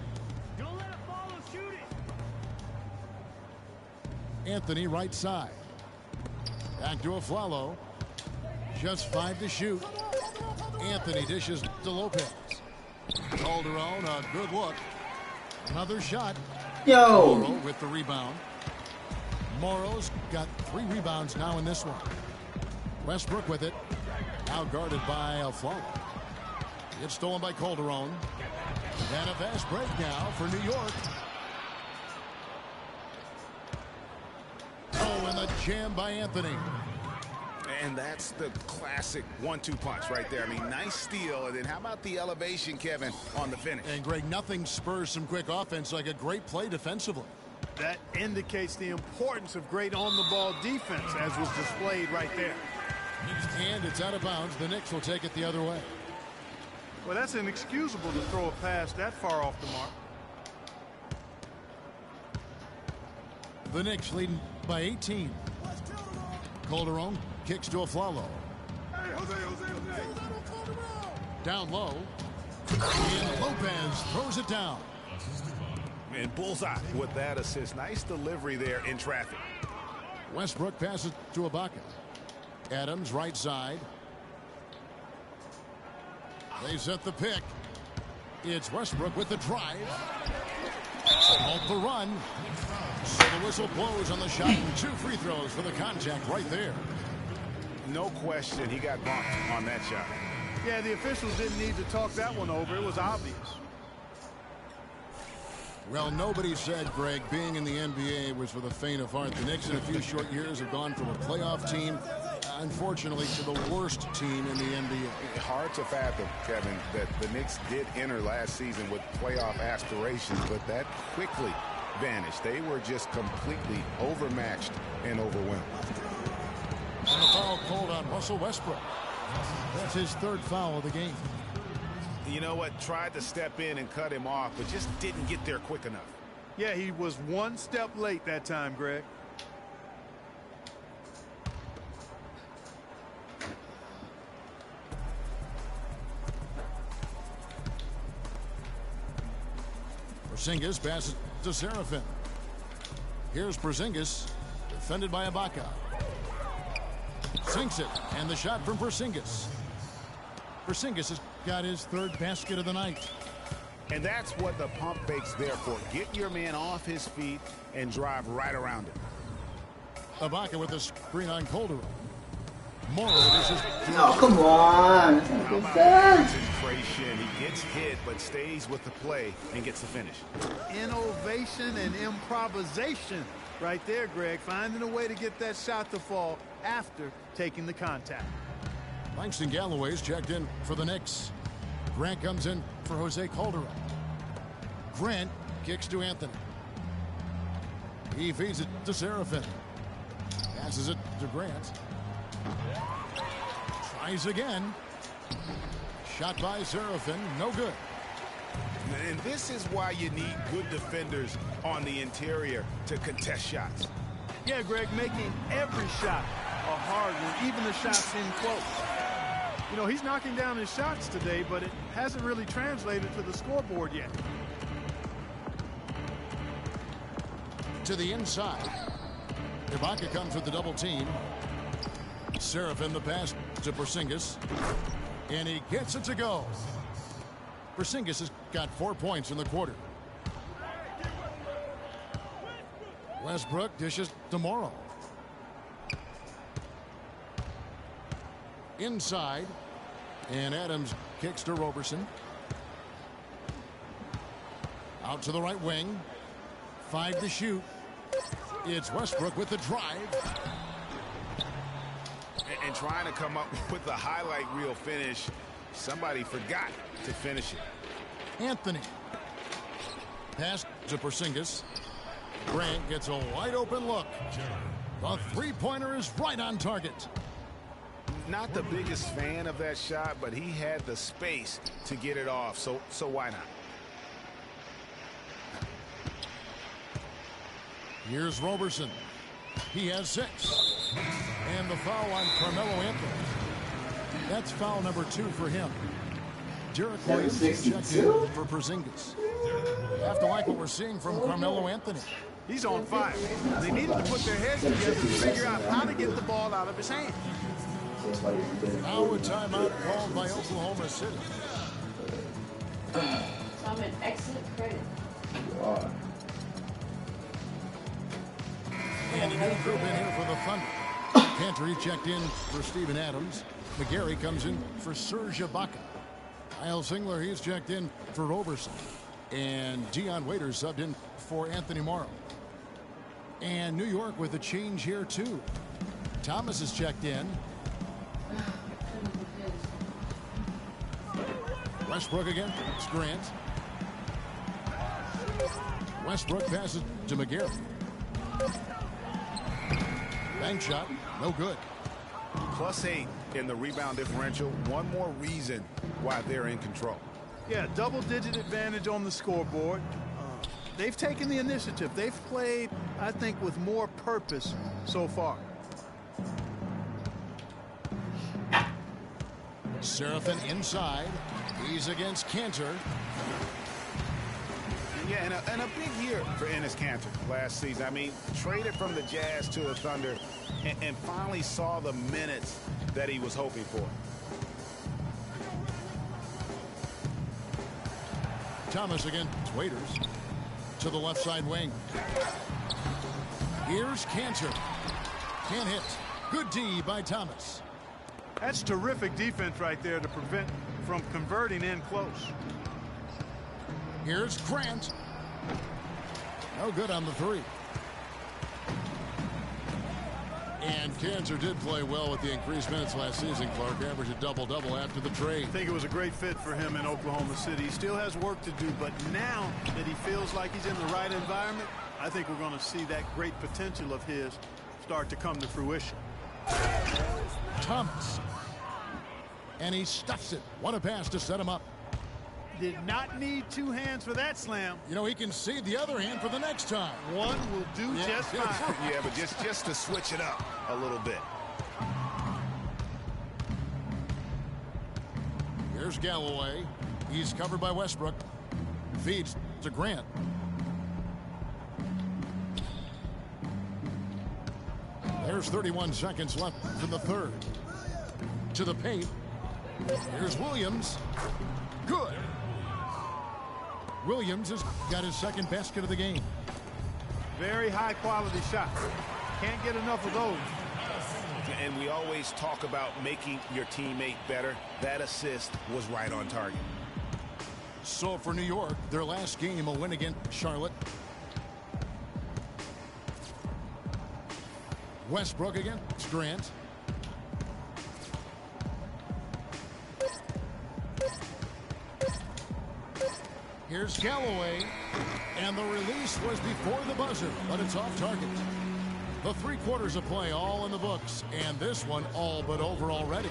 Don't let it follow, shoot it. Anthony right side. Back to Afflalo. Just 5 to shoot. Anthony dishes to Lopez. Calderon, a good look. Another shot. Yo! Morrow with the rebound. Morrow's got 3 rebounds now in this one. Westbrook with it. Now guarded by Afflalo. It's stolen by Calderon. And a fast break now for New York. Oh, and the jam by Anthony. And that's the classic 1-2 punch right there. I mean, nice steal. And then how about the elevation, Kevin, on the finish? And, Greg, nothing spurs some quick offense like a great play defensively. That indicates the importance of great on-the-ball defense, as was displayed right there. And it's out of bounds. The Knicks will take it the other way. Well, that's inexcusable to throw a pass that far off the mark. The Knicks leading by 18. Calderon kicks to Afflalo. Down low. And Lopez throws it down. And bullseye with that assist. Nice delivery there in traffic. Westbrook passes to Ibaka. Adams right side. They set the pick. It's Westbrook with the drive. Halt the run. So the whistle blows on the shot, and 2 free throws for the contact right there. No question, he got bumped on that shot. Yeah, the officials didn't need to talk that one over. It was obvious. Well, nobody said, Greg, being in the NBA was for the faint of heart. The Knicks in a few short years have gone from a playoff team, unfortunately, to the worst team in the NBA. Hard to fathom, Kevin, that the Knicks did enter last season with playoff aspirations, but that quickly vanished. They were just completely overmatched and overwhelmed. And a foul called on Russell Westbrook. That's his 3rd foul of the game. You know what? Tried to step in and cut him off, but just didn't get there quick enough. Yeah, he was 1 step late that time, Greg. Porzingis passes to Serafin. Here's Porzingis, defended by Ibaka. Sinks it, and the shot from Porzingis. Porzingis has got his 3rd basket of the night. And that's what the pump fake's there for. Get your man off his feet and drive right around him. Ibaka with the screen on Calderon. Morrow dishes. Oh, come on. How about concentration? He gets hit, but stays with the play and gets the finish. Innovation and improvisation right there, Greg. Finding a way to get that shot to fall after taking the contact. Langston Galloway's checked in for the Knicks. Grant comes in for Jose Calderon. Grant kicks to Anthony. He feeds it to Serafin. Passes it to Grant. Tries again. Shot by Serafin. No good. And this is why you need good defenders on the interior to contest shots. Yeah, Greg, making every shot a hard one, even the shots in close. You know, he's knocking down his shots today, but it hasn't really translated to the scoreboard yet. To the inside. Ibaka comes with the double team. Seraphin the pass to Porzingis. And he gets it to go. Porzingis has got 4 points in the quarter. Westbrook dishes to Morrow. Inside. And Adams kicks to Roberson. Out to the right wing. 5 to shoot. It's Westbrook with the drive. And trying to come up with the highlight reel finish, somebody forgot to finish it. Anthony. Pass to Porzingis. Grant gets a wide open look. The three-pointer is right on target. Not the biggest fan of that shot, but he had the space to get it off, so why not? Here's Roberson. He has 6. And the foul on Carmelo Anthony. That's foul number 2 for him. Derek Williams is checked in for Porzingis. You have to like what we're seeing from Carmelo Anthony. He's on fire. They needed to put their heads together to figure out how to get the ball out of his hand. Now a timeout called by Oklahoma City. So I'm an excellent credit. And a new group in here for the Thunder. Cantor checked in for Steven Adams. McGarry comes in for Serge Ibaka. Kyle Singler, he's checked in for Roberson. And Dion Waiters subbed in for Anthony Morrow. And New York with a change here too. Thomas is checked in. Westbrook again. It's Grant. Westbrook passes to McGarry. Bank shot. No good. +8 in the rebound differential. One more reason why they're in control. Yeah, double-digit advantage on the scoreboard. They've taken the initiative. They've played, I think, with more purpose so far. Seraphin inside. He's against Cantor. Yeah, and a big year for Enes Kanter last season. I mean, traded from the Jazz to the Thunder and finally saw the minutes that he was hoping for. Thomas again. Waiters to the left side wing. Here's Cantor. Can't hit. Good D by Thomas. That's terrific defense right there to prevent from converting in close. Here's Grant. No good on the 3. And Cantor did play well with the increased minutes last season. Clark averaged a double-double after the trade. I think it was a great fit for him in Oklahoma City. He still has work to do, but now that he feels like he's in the right environment, I think we're going to see that great potential of his start to come to fruition. Thomas. And he stuffs it. What a pass to set him up. Did not need 2 hands for that slam. You know, he can save the other hand for the next time. One will do just fine. Yeah, but just to switch it up a little bit. Here's Galloway. He's covered by Westbrook. Feeds to Grant. There's 31 seconds left in the third. To the paint. Here's Williams. Good. Williams has got his second basket of the game. Very high quality shot. Can't get enough of those. And we always talk about making your teammate better. That assist was right on target. So for New York, their last game, a win against Charlotte. Westbrook against Grant. Here's Galloway, and the release was before the buzzer, but it's off target. The 3 quarters of play all in the books, and this one all but over already.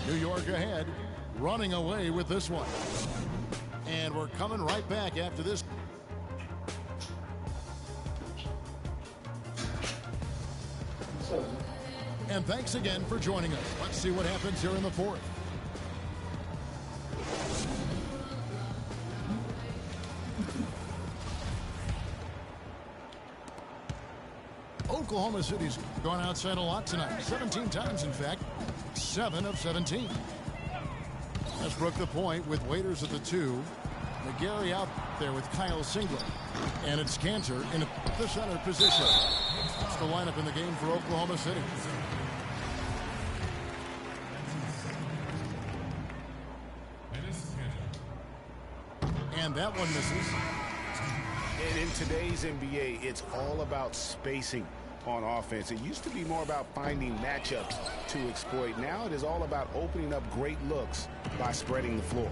New York ahead, running away with this one. And we're coming right back after this. And thanks again for joining us. Let's see what happens here in the fourth. Oklahoma City's gone outside a lot tonight. 17 times, in fact. 7 of 17. Westbrook the point with Waiters at the 2. McGarry out there with Kyle Singler. And it's Cantor in the center position. That's the lineup in the game for Oklahoma City. And that one misses. And in today's NBA, it's all about spacing on offense. It used to be more about finding matchups to exploit. Now it is all about opening up great looks by spreading the floor.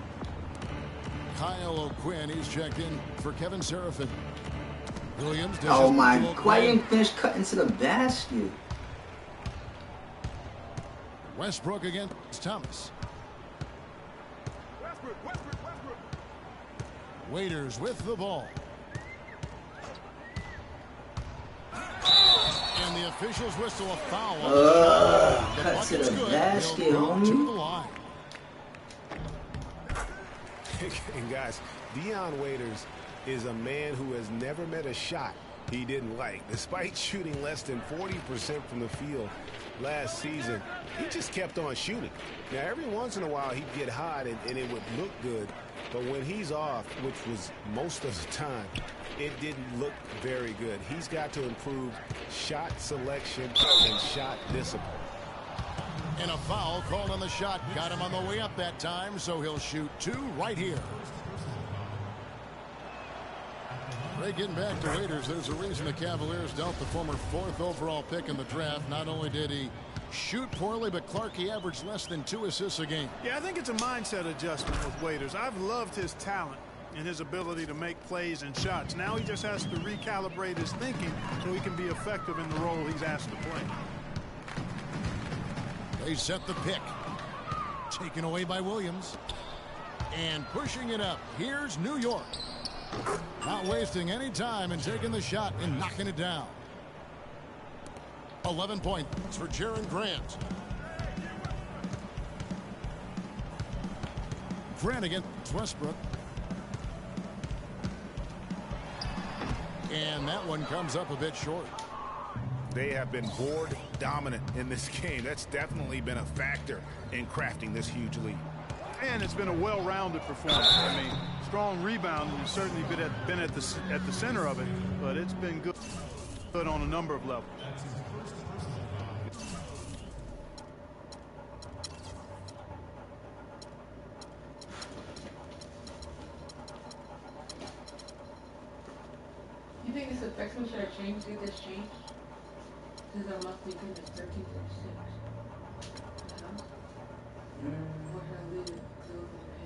Kyle O'Quinn, he's checked in for Kevin Seraphin. Williams. Oh my, why didn't finish cutting to the basket? Westbrook against Thomas. Waiters with the ball. And the officials whistle a foul. Cut to the basket, homie. To the line. And guys, Dion Waiters is a man who has never met a shot he didn't like. Despite shooting less than 40% from the field last season, he just kept on shooting. Now, every once in a while, he'd get hot and it would look good. But when he's off, which was most of the time, it didn't look very good. He's got to improve shot selection and shot discipline. And a foul called on the shot. Got him on the way up that time, so he'll shoot 2 right here. Ray, getting back to Waiters, there's a reason the Cavaliers dealt the former 4th overall pick in the draft. Not only did he shoot poorly, but Clark, he averaged less than 2 assists a game. Yeah, I think it's a mindset adjustment with Waiters. I've loved his talent and his ability to make plays and shots. Now he just has to recalibrate his thinking so he can be effective in the role he's asked to play. They set the pick. Taken away by Williams. And pushing it up. Here's New York. Not wasting any time and taking the shot and knocking it down. 11 points for Jaren Grant. Grant against Westbrook. And that one comes up a bit short. They have been board dominant in this game. That's definitely been a factor in crafting this huge lead. And it's been a well-rounded performance. I mean, strong rebounding has certainly been at the center of it, but it's been good on a number of levels. You think this affects me? Should I change? Get this changed? Since our monthly payment is 13.6. Or should I leave it?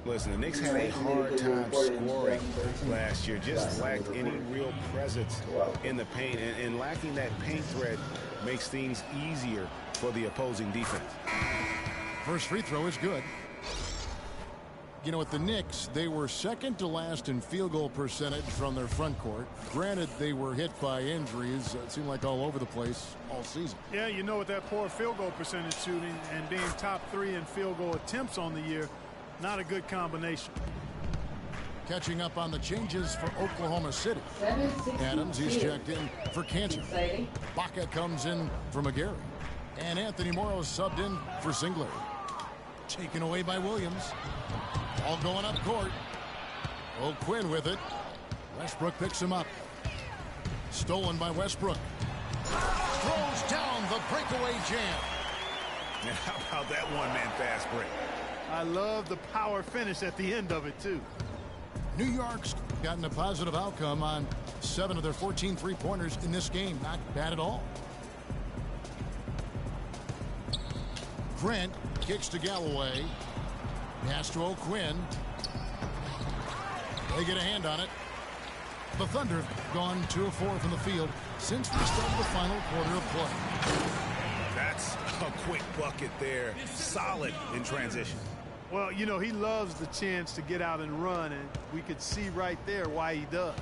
Listen, the Knicks had a hard time scoring last year. Just lacked any real presence in the paint. And lacking that paint threat makes things easier for the opposing defense. First free throw is good. You know, with the Knicks, they were second to last in field goal percentage from their front court. Granted, they were hit by injuries. It seemed like all over the place all season. Yeah, you know, with that poor field goal percentage shooting and being top 3 in field goal attempts on the year, not a good combination. Catching up on the changes for Oklahoma City. 7-16. Adams, he's checked in for Cantor. Exciting. Baca comes in for McGarry. And Anthony Morrow subbed in for Singler. Taken away by Williams. All going up court. O'Quinn with it. Westbrook picks him up. Stolen by Westbrook. Throws down the breakaway jam. And how about that one-man fast break? I love the power finish at the end of it, too. New York's gotten a positive outcome on 7 of their 14 three-pointers in this game. Not bad at all. Grant kicks to Galloway. Pass to O'Quinn. They get a hand on it. The Thunder have gone 2 of 4 from the field since we started the final quarter of play. That's a quick bucket there. Solid in transition. Well, you know, he loves the chance to get out and run, and we could see right there why he does.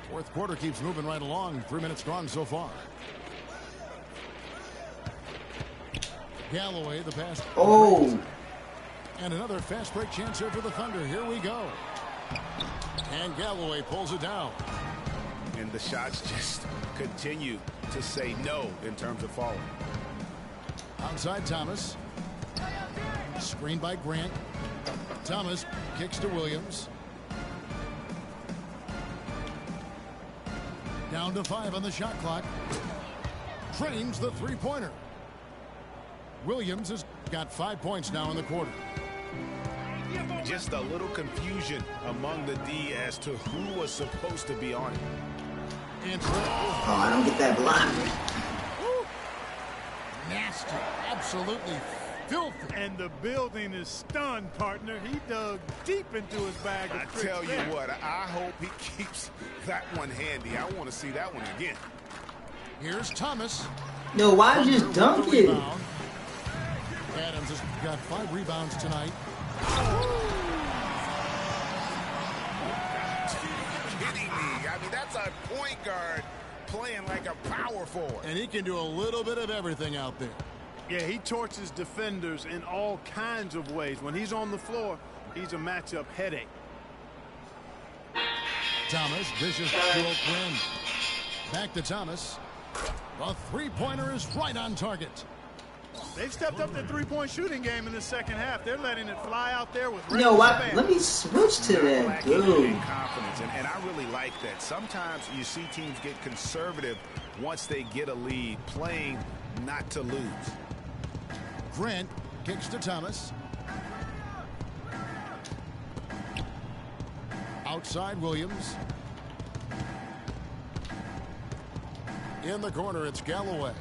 Fourth quarter keeps moving right along. 3 minutes gone so far. Galloway, the pass. Oh! And another fast break chance here for the Thunder. Here we go. And Galloway pulls it down. And the shots just continue to say no in terms of falling. Outside Thomas. Screen by Grant. Thomas kicks to Williams. Down to 5 on the shot clock. Trains the three-pointer. Williams has got 5 points now in the quarter. Just a little confusion among the D as to who was supposed to be on it. And Oh, I don't get that block. nasty, absolutely filthy. And the building is stunned, partner. He dug deep into his bag of I tricks tell you there. what, I hope he keeps that one handy. I want to see that one again. Here's Thomas. No, why you just dunk it? Rebound. Adams has got 5 rebounds tonight. Kidding me? I mean, that's a point guard playing like a power forward. And he can do a little bit of everything out there. Yeah, he torches defenders in all kinds of ways. When he's on the floor, he's a matchup headache. Thomas dishes to O'Quinn. Back to Thomas. The three-pointer is right on target. They've stepped up their three-point shooting game in the second half. They're letting it fly out there with You know what? reckless Let me switch to that, Lacking in dude. confidence, and I really like that. Sometimes you see teams get conservative once they get a lead, playing not to lose. Grant kicks to Thomas. Outside Williams. In the corner, it's Galloway.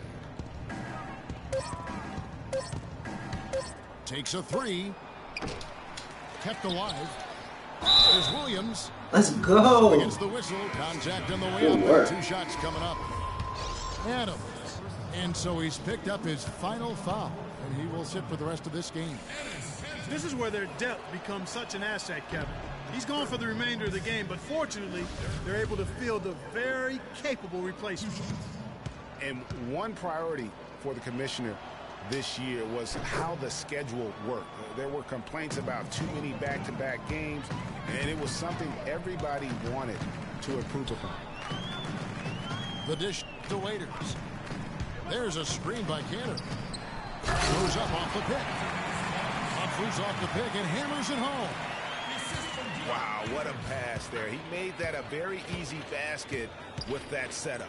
Takes a 3. Kept alive. There's Williams. Let's go. Against the whistle. Contact on the way Good up. work. 2 shots coming up. Adams. And so he's picked up his final foul. And he will sit for the rest of this game. This is where their depth becomes such an asset, Kevin. He's gone for the remainder of the game, but fortunately, they're able to field a very capable replacement. And one priority for the commissioner this year was how the schedule worked. There were complaints about too many back-to-back games, and it was something everybody wanted to improve upon. The dish to Waiters. There's a screen by Canner. Goes up off the pick. Humphries off the pick and hammers it home. Wow, what a pass there. He made that a very easy basket with that setup.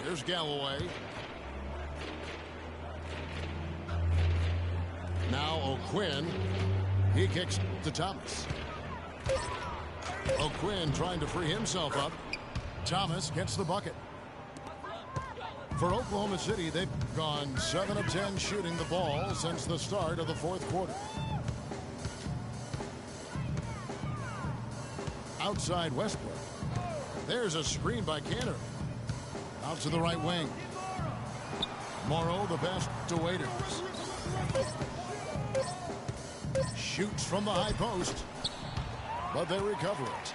Here's Galloway. Now O'Quinn. He kicks to Thomas. O'Quinn trying to free himself up. Thomas gets the bucket. For Oklahoma City, they've gone 7 of 10 shooting the ball since the start of the fourth quarter. Outside Westbrook. There's a screen by Canner. Out to the right wing. Morrow the pass to Waiters. Shoots from the high post. But they recover it.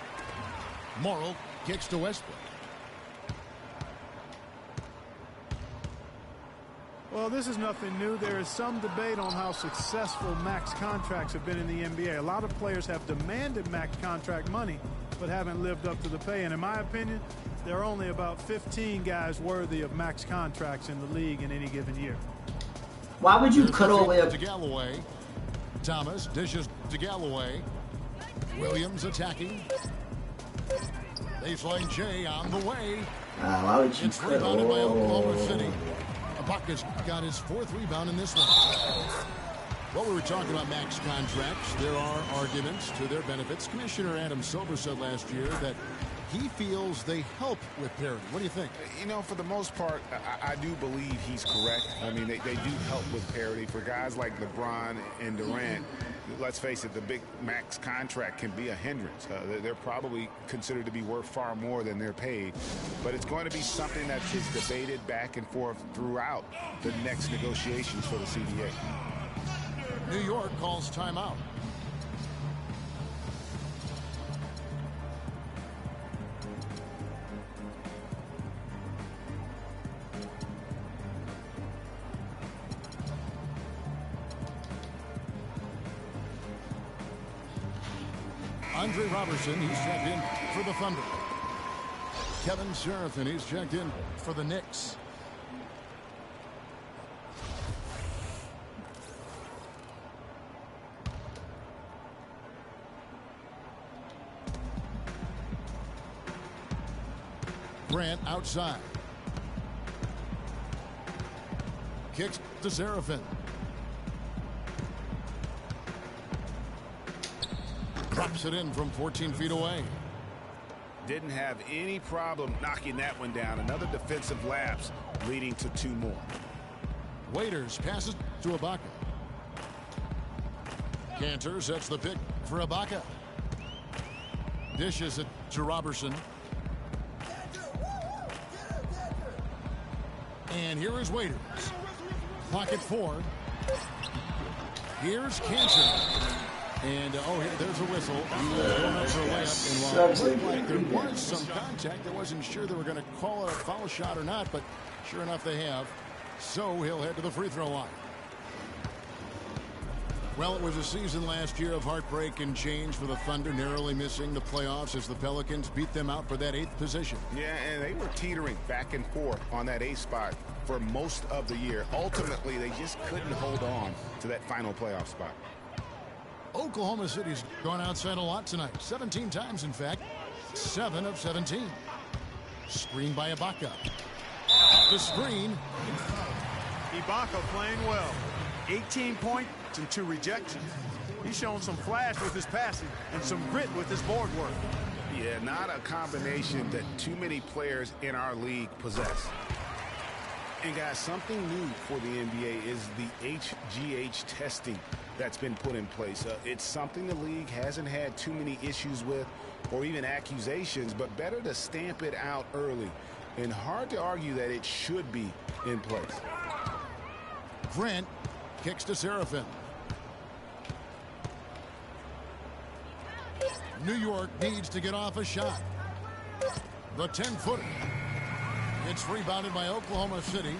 Morrow kicks to Westbrook. Well, this is nothing new. There is some debate on how successful max contracts have been in the NBA. A lot of players have demanded max contract money, but haven't lived up to the pay. And in my opinion, there are only about 15 guys worthy of max contracts in the league in any given year. Why would you There's cut the all the way feed up? to Galloway. Thomas dishes to Galloway. Williams attacking. Baseline J on the way. Why would you It's cut rebounded by Oklahoma all? City. Bucket's got his 4th rebound in this one. Well, we were talking about max contracts. There are arguments to their benefits. Commissioner Adam Silver said last year that he feels they help with parity. What do you think? You know, for the most part, I do believe he's correct. I mean, they do help with parity. For guys like LeBron and Durant, let's face it, the big max contract can be a hindrance. They're probably considered to be worth far more than they're paid. But it's going to be something that is debated back and forth throughout the next negotiations for the CBA. New York calls timeout. Andre Robertson, he's checked in for the Thunder. Kevin Seraphin, he's checked in for the Knicks. Grant outside. Kicks to Seraphin. Drops it in from 14 feet away. Didn't have any problem knocking that one down. Another defensive lapse leading to 2 more. Waiters passes to Ibaka. Cantor sets the pick for Ibaka. Dishes it to Robertson. And here is Waiters. Clock at 4. Here's Cantor. And, there's a whistle. Looked like there was some contact. I wasn't sure they were going to call a foul shot or not, but sure enough they have. So he'll head to the free throw line. Well, it was a season last year of heartbreak and change for the Thunder, narrowly missing the playoffs as the Pelicans beat them out for that 8th position. Yeah, and they were teetering back and forth on that 8th spot for most of the year. Ultimately, they just couldn't hold on to that final playoff spot. Oklahoma City's gone outside a lot tonight. 17 times, in fact. 7 of 17. Screen by Ibaka. The screen. Ibaka playing well. 18 points and 2 rejections. He's shown some flash with his passing and some grit with his board work. Yeah, not a combination that too many players in our league possess. And guys, something new for the NBA is the HGH testing that's been put in place. It's something the league hasn't had too many issues with or even accusations, but better to stamp it out early. And hard to argue that it should be in place. Grant kicks to Seraphin. New York needs to get off a shot. The 10-footer. It's rebounded by Oklahoma City.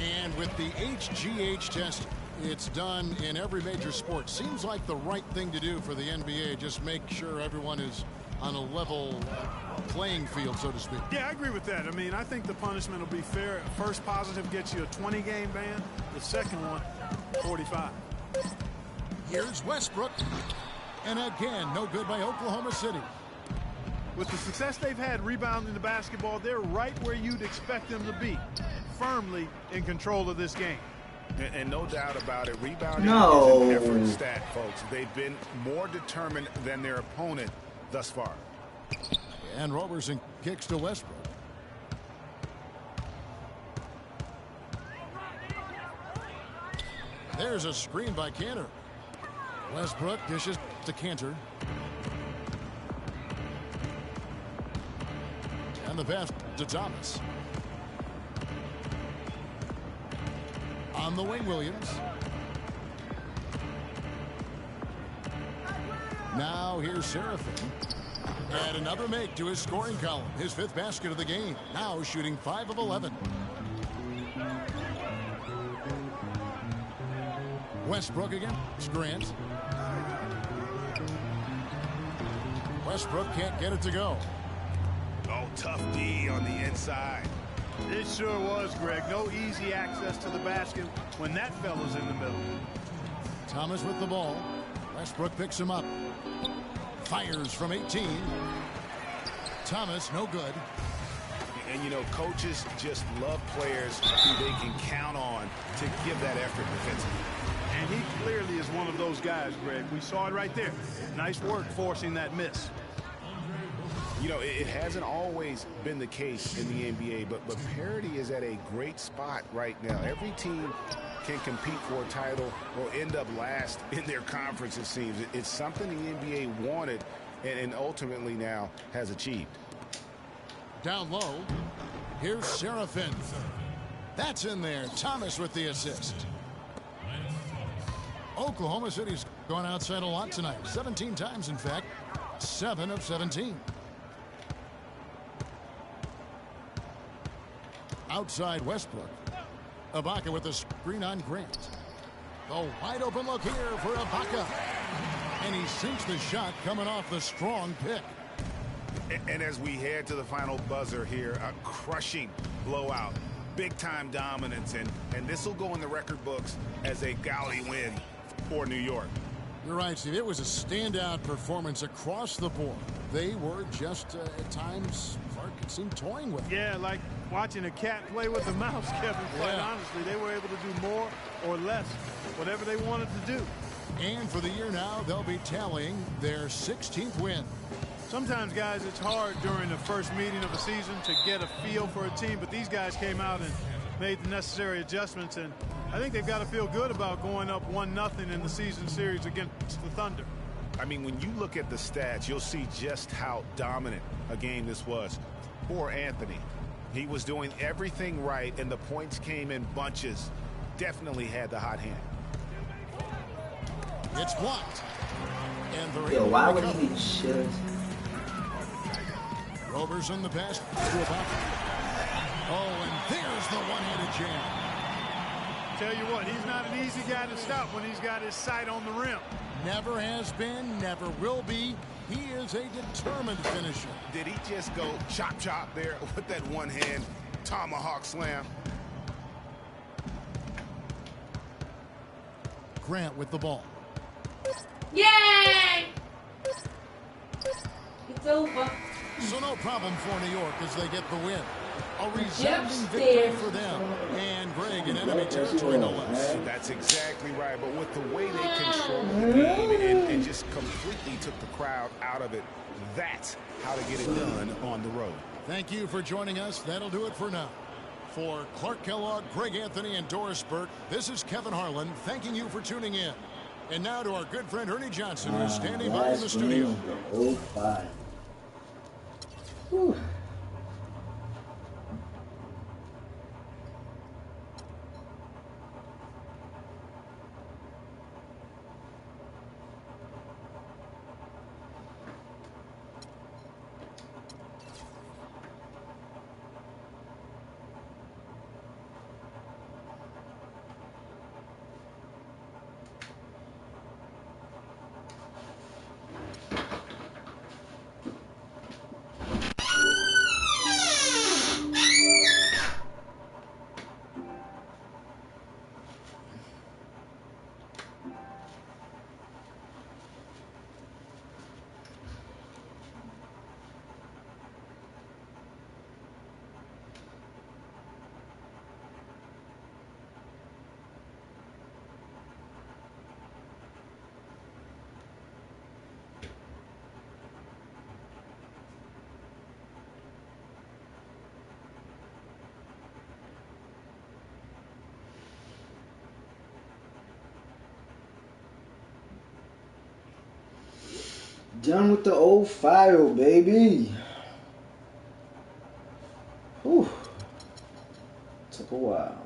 And with the HGH test, it's done in every major sport. Seems like the right thing to do for the NBA. Just make sure everyone is on a level playing field, so to speak. Yeah, I agree with that. I mean, I think the punishment will be fair. First positive gets you a 20-game ban. The second one, 45. Here's Westbrook. And again, no good by Oklahoma City. With the success they've had rebounding the basketball, they're right where you'd expect them to be, firmly in control of this game. And no doubt about it, rebounding is an effort stat, folks. They've been more determined than their opponent thus far. And Robertson kicks to Westbrook. There's a screen by Cantor. Westbrook dishes to Cantor. And the pass to Thomas. On the wing, Williams. Now here's Seraphin. And another make to his scoring column. His 5th basket of the game. Now shooting 5 of 11. Westbrook again. Grant. Westbrook can't get it to go. Oh, tough D on the inside. It sure was, Greg. No easy access to the basket when that fella's in the middle. Thomas with the ball. Westbrook picks him up. Fires from 18. Thomas, no good. And, you know, coaches just love players who they can count on to give that effort defensively. And he clearly is one of those guys, Greg. We saw it right there. Nice work forcing that miss. You know, it hasn't always been the case in the NBA, but parity is at a great spot right now. Every team can compete for a title or end up last in their conference, it seems. It's something the NBA wanted and ultimately now has achieved. Down low. Here's Seraphin. That's in there. Thomas with the assist. Oklahoma City's gone outside a lot tonight. 17 times, in fact. 7 of 17. Outside Westbrook. Ibaka with the screen on Grant. The wide open look here for Ibaka. And he sinks the shot coming off the strong pick. And as we head to the final buzzer here, a crushing blowout, big-time dominance, and this will go in the record books as a gaudy win for New York. You're right, Steve. It was a standout performance across the board. They were just, at times, Clark could seem toying with. Yeah, like watching a cat play with a mouse, Kevin. Quite honestly, they were able to do more or less, whatever they wanted to do. And for the year now, they'll be tallying their 16th win. Sometimes, guys, it's hard during the first meeting of a season to get a feel for a team, but these guys came out and made the necessary adjustments, and I think they've got to feel good about going up 1-0 in the season series against the Thunder. I mean, when you look at the stats, you'll see just how dominant a game this was for Anthony. He was doing everything right, and the points came in bunches. Definitely had the hot hand. It's blocked. And they're Yo, able why to would recover. he be shit? Roberson the pass to Ibaka. Oh, and there's the one-handed jam. Tell you what, he's not an easy guy to stop when he's got his sight on the rim. Never has been, never will be. He is a determined finisher. Did he just go chop there with that one-hand tomahawk slam? Grant with the ball. Yay! It's over. So no problem for New York as they get the win. A resounding Yep, victory there. for them. And Greg in enemy territory no less. That's exactly right. But with the way they controlled the game and just completely took the crowd out of it, that's how to get it done on the road. Thank you for joining us. That'll do it for now. For Clark Kellogg, Greg Anthony, and Doris Burke, this is Kevin Harlan thanking you for tuning in. And now to our good friend Ernie Johnson, who's standing by in the studio. 05. Whew. Done with the old file, baby. Whew. Took a while.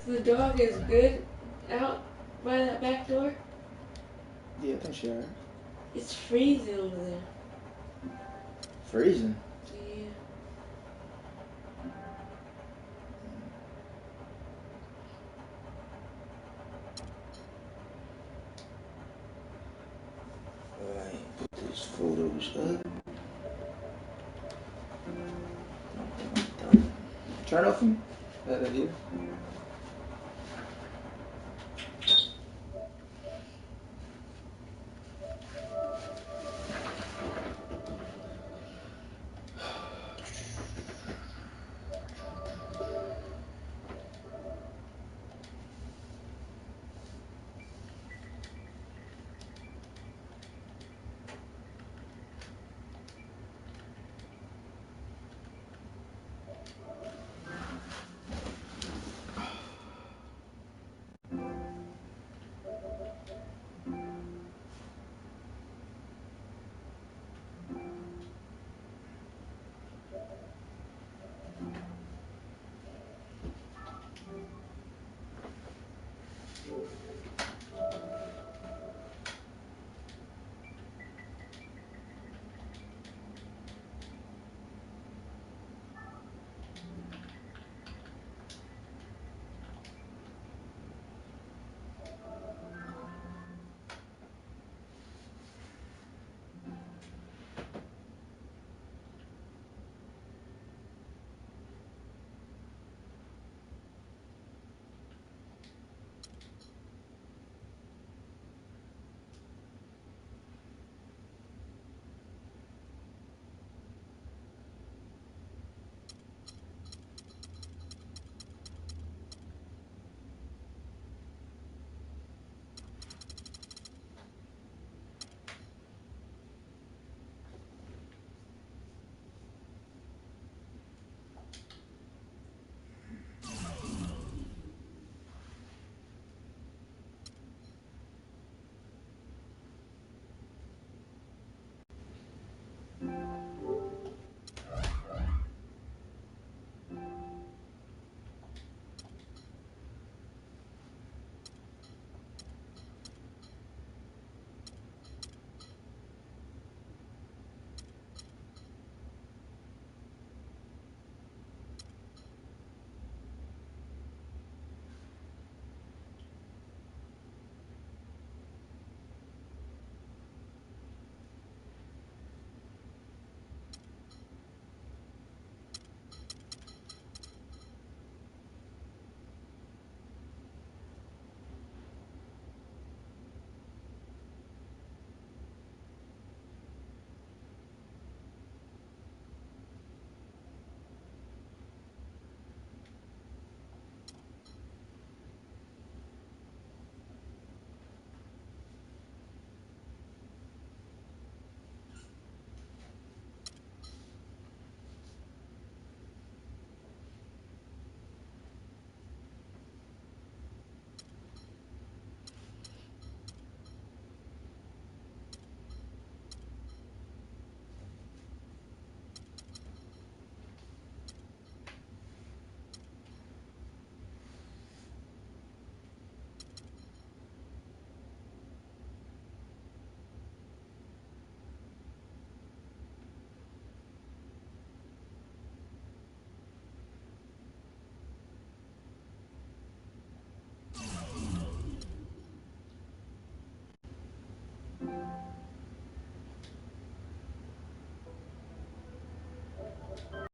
The dog is good out by that back door. Yeah, I think she alright. It's freezing over there. Freezing. Yeah. Alright, put these photos up. Turn off them. Here.